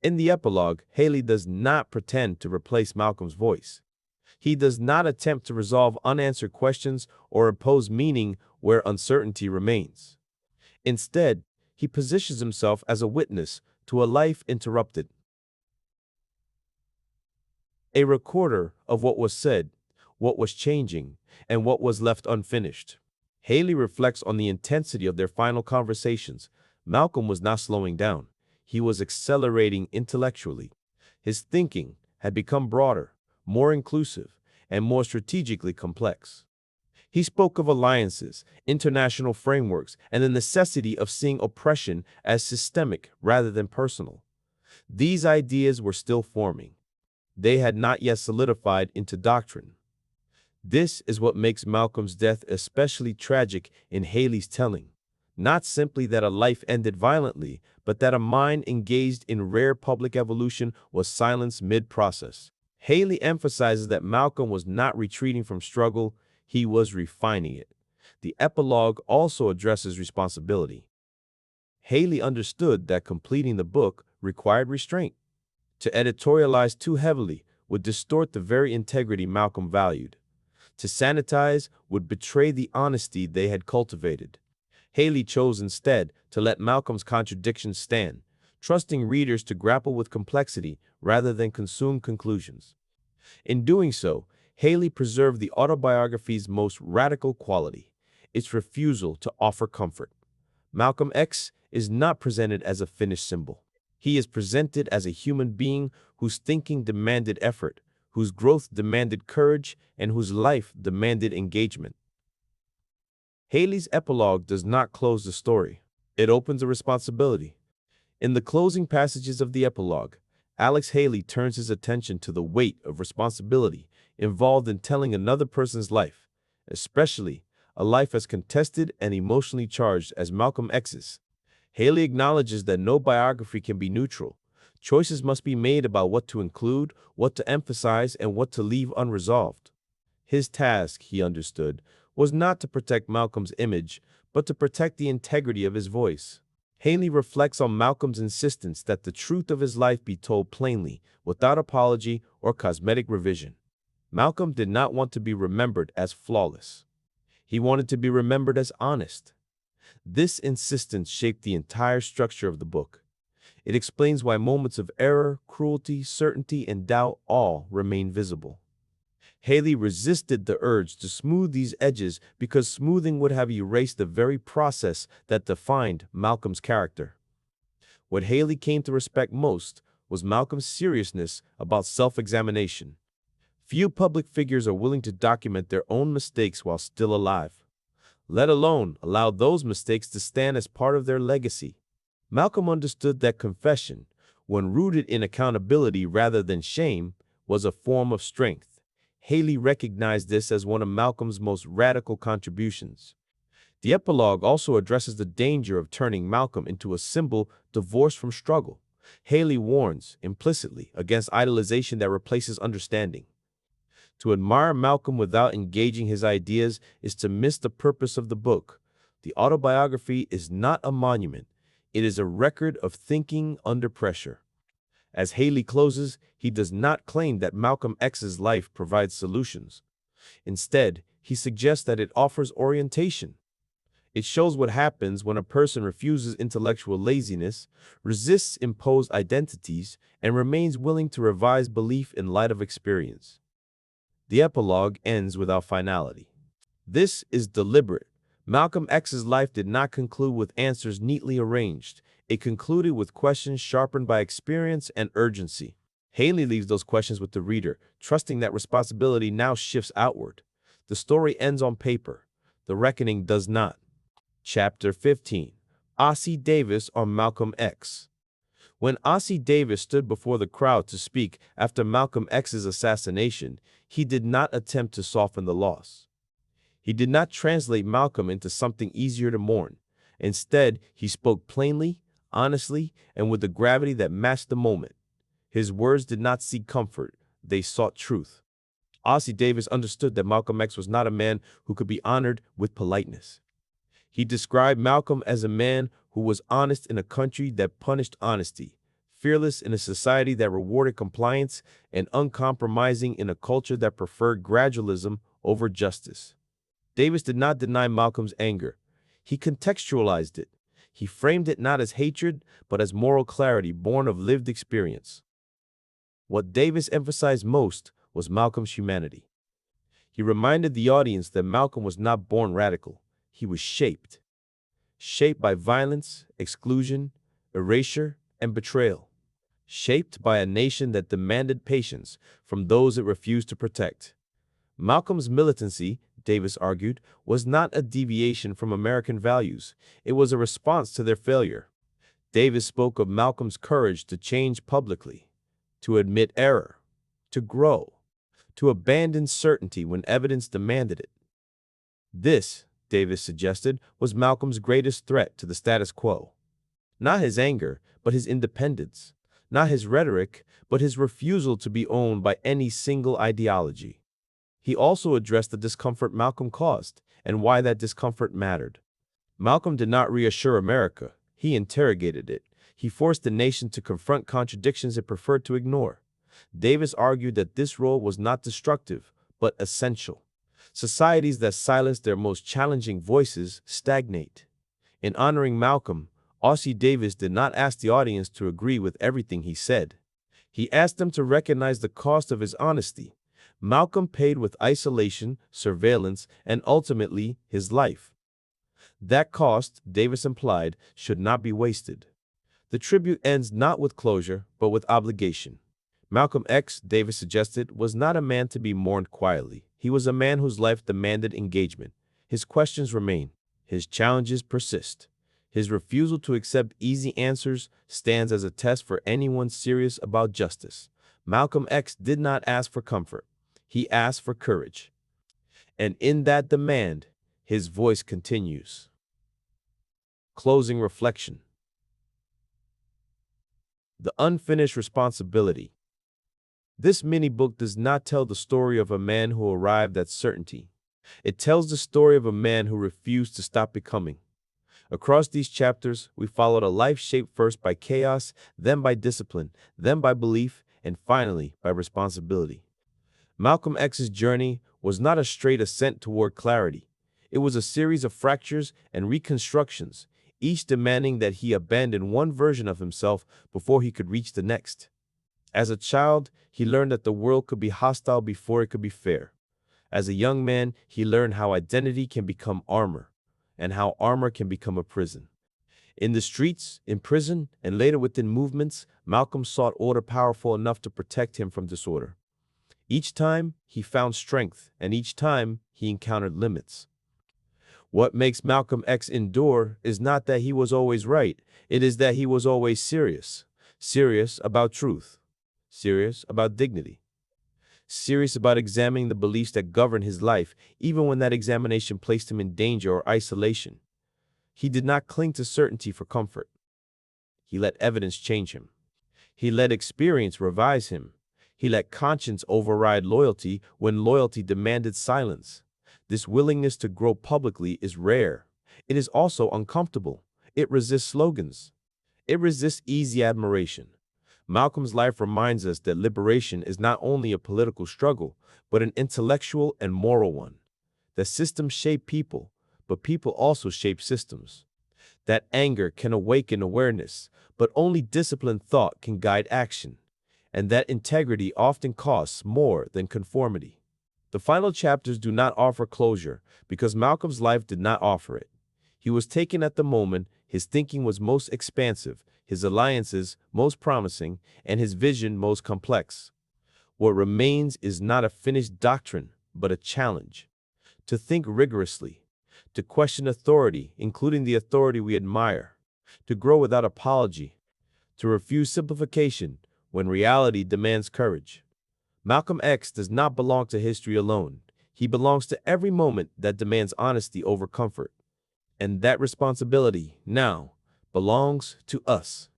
In the epilogue, Haley does not pretend to replace Malcolm's voice. He does not attempt to resolve unanswered questions or impose meaning where uncertainty remains. Instead, he positions himself as a witness to a life interrupted, a recorder of what was said, what was changing, and what was left unfinished. Haley reflects on the intensity of their final conversations. Malcolm was not slowing down. He was accelerating intellectually. His thinking had become broader, more inclusive, and more strategically complex. He spoke of alliances, international frameworks, and the necessity of seeing oppression as systemic rather than personal. These ideas were still forming. They had not yet solidified into doctrine. This is what makes Malcolm's death especially tragic in Haley's telling. Not simply that a life ended violently, but that a mind engaged in rare public evolution was silenced mid-process. Haley emphasizes that Malcolm was not retreating from struggle, he was refining it. The epilogue also addresses responsibility. Haley understood that completing the book required restraint. To editorialize too heavily would distort the very integrity Malcolm valued. To sanitize would betray the honesty they had cultivated. Haley chose instead to let Malcolm's contradictions stand, trusting readers to grapple with complexity rather than consume conclusions. In doing so, Haley preserved the autobiography's most radical quality, its refusal to offer comfort. Malcolm X is not presented as a finished symbol. He is presented as a human being whose thinking demanded effort, whose growth demanded courage, and whose life demanded engagement. Haley's epilogue does not close the story. It opens a responsibility. In the closing passages of the epilogue, Alex Haley turns his attention to the weight of responsibility involved in telling another person's life, especially a life as contested and emotionally charged as Malcolm X's. Haley acknowledges that no biography can be neutral. Choices must be made about what to include, what to emphasize, and what to leave unresolved. His task, he understood, was not to protect Malcolm's image, but to protect the integrity of his voice. Haley reflects on Malcolm's insistence that the truth of his life be told plainly, without apology or cosmetic revision. Malcolm did not want to be remembered as flawless. He wanted to be remembered as honest. This insistence shaped the entire structure of the book. It explains why moments of error, cruelty, certainty, and doubt all remain visible. Haley resisted the urge to smooth these edges because smoothing would have erased the very process that defined Malcolm's character. What Haley came to respect most was Malcolm's seriousness about self-examination. Few public figures are willing to document their own mistakes while still alive, let alone allow those mistakes to stand as part of their legacy. Malcolm understood that confession, when rooted in accountability rather than shame, was a form of strength. Haley recognized this as one of Malcolm's most radical contributions. The epilogue also addresses the danger of turning Malcolm into a symbol divorced from struggle. Haley warns, implicitly, against idolization that replaces understanding. To admire Malcolm without engaging his ideas is to miss the purpose of the book. The autobiography is not a monument. It is a record of thinking under pressure. As Haley closes, he does not claim that Malcolm X's life provides solutions. Instead, he suggests that it offers orientation. It shows what happens when a person refuses intellectual laziness, resists imposed identities, and remains willing to revise belief in light of experience. The epilogue ends without finality. This is deliberate. Malcolm X's life did not conclude with answers neatly arranged. It concluded with questions sharpened by experience and urgency. Haley leaves those questions with the reader, trusting that responsibility now shifts outward. The story ends on paper. The reckoning does not. Chapter 15. Ossie Davis on Malcolm X. When Ossie Davis stood before the crowd to speak after Malcolm X's assassination, he did not attempt to soften the loss. He did not translate Malcolm into something easier to mourn. Instead, he spoke plainly, honestly, and with the gravity that matched the moment. His words did not seek comfort, they sought truth. Ossie Davis understood that Malcolm X was not a man who could be honored with politeness. He described Malcolm as a man who was honest in a country that punished honesty, fearless in a society that rewarded compliance, and uncompromising in a culture that preferred gradualism over justice. Davis did not deny Malcolm's anger. He contextualized it. He framed it not as hatred, but as moral clarity born of lived experience. What Davis emphasized most was Malcolm's humanity. He reminded the audience that Malcolm was not born radical. He was shaped by violence, exclusion, erasure, and betrayal. Shaped by a nation that demanded patience from those it refused to protect. Malcolm's militancy Davis argued, was not a deviation from American values. It was a response to their failure. Davis spoke of Malcolm's courage to change publicly, to admit error, to grow, to abandon certainty when evidence demanded it. This, Davis suggested, was Malcolm's greatest threat to the status quo. Not his anger, but his independence. Not his rhetoric, but his refusal to be owned by any single ideology. He also addressed the discomfort Malcolm caused and why that discomfort mattered. Malcolm did not reassure America. He interrogated it. He forced the nation to confront contradictions it preferred to ignore. Davis argued that this role was not destructive, but essential. Societies that silence their most challenging voices stagnate. In honoring Malcolm, Ossie Davis did not ask the audience to agree with everything he said. He asked them to recognize the cost of his honesty. Malcolm paid with isolation, surveillance, and ultimately his life. That cost, Davis implied, should not be wasted. The tribute ends not with closure, but with obligation. Malcolm X, Davis suggested, was not a man to be mourned quietly. He was a man whose life demanded engagement. His questions remain. His challenges persist. His refusal to accept easy answers stands as a test for anyone serious about justice. Malcolm X did not ask for comfort. He asked for courage. And in that demand, his voice continues. Closing reflection. The unfinished responsibility. This mini-book does not tell the story of a man who arrived at certainty. It tells the story of a man who refused to stop becoming. Across these chapters, we followed a life shaped first by chaos, then by discipline, then by belief, and finally by responsibility. Malcolm X's journey was not a straight ascent toward clarity. It was a series of fractures and reconstructions, each demanding that he abandon one version of himself before he could reach the next. As a child, he learned that the world could be hostile before it could be fair. As a young man, he learned how identity can become armor, and how armor can become a prison. In the streets, in prison, and later within movements, Malcolm sought order powerful enough to protect him from disorder. Each time, he found strength, and each time, he encountered limits. What makes Malcolm X endure is not that he was always right, it is that he was always serious. Serious about truth. Serious about dignity. Serious about examining the beliefs that govern his life, even when that examination placed him in danger or isolation. He did not cling to certainty for comfort. He let evidence change him. He let experience revise him. He let conscience override loyalty when loyalty demanded silence. This willingness to grow publicly is rare. It is also uncomfortable. It resists slogans. It resists easy admiration. Malcolm's life reminds us that liberation is not only a political struggle, but an intellectual and moral one. That systems shape people, but people also shape systems. That anger can awaken awareness, but only disciplined thought can guide action. And that integrity often costs more than conformity. The final chapters do not offer closure because Malcolm's life did not offer it. He was taken at the moment his thinking was most expansive, his alliances most promising, and his vision most complex. What remains is not a finished doctrine, but a challenge. To think rigorously, to question authority, including the authority we admire, to grow without apology, to refuse simplification when reality demands courage. Malcolm X does not belong to history alone. He belongs to every moment that demands honesty over comfort. And that responsibility, now, belongs to us.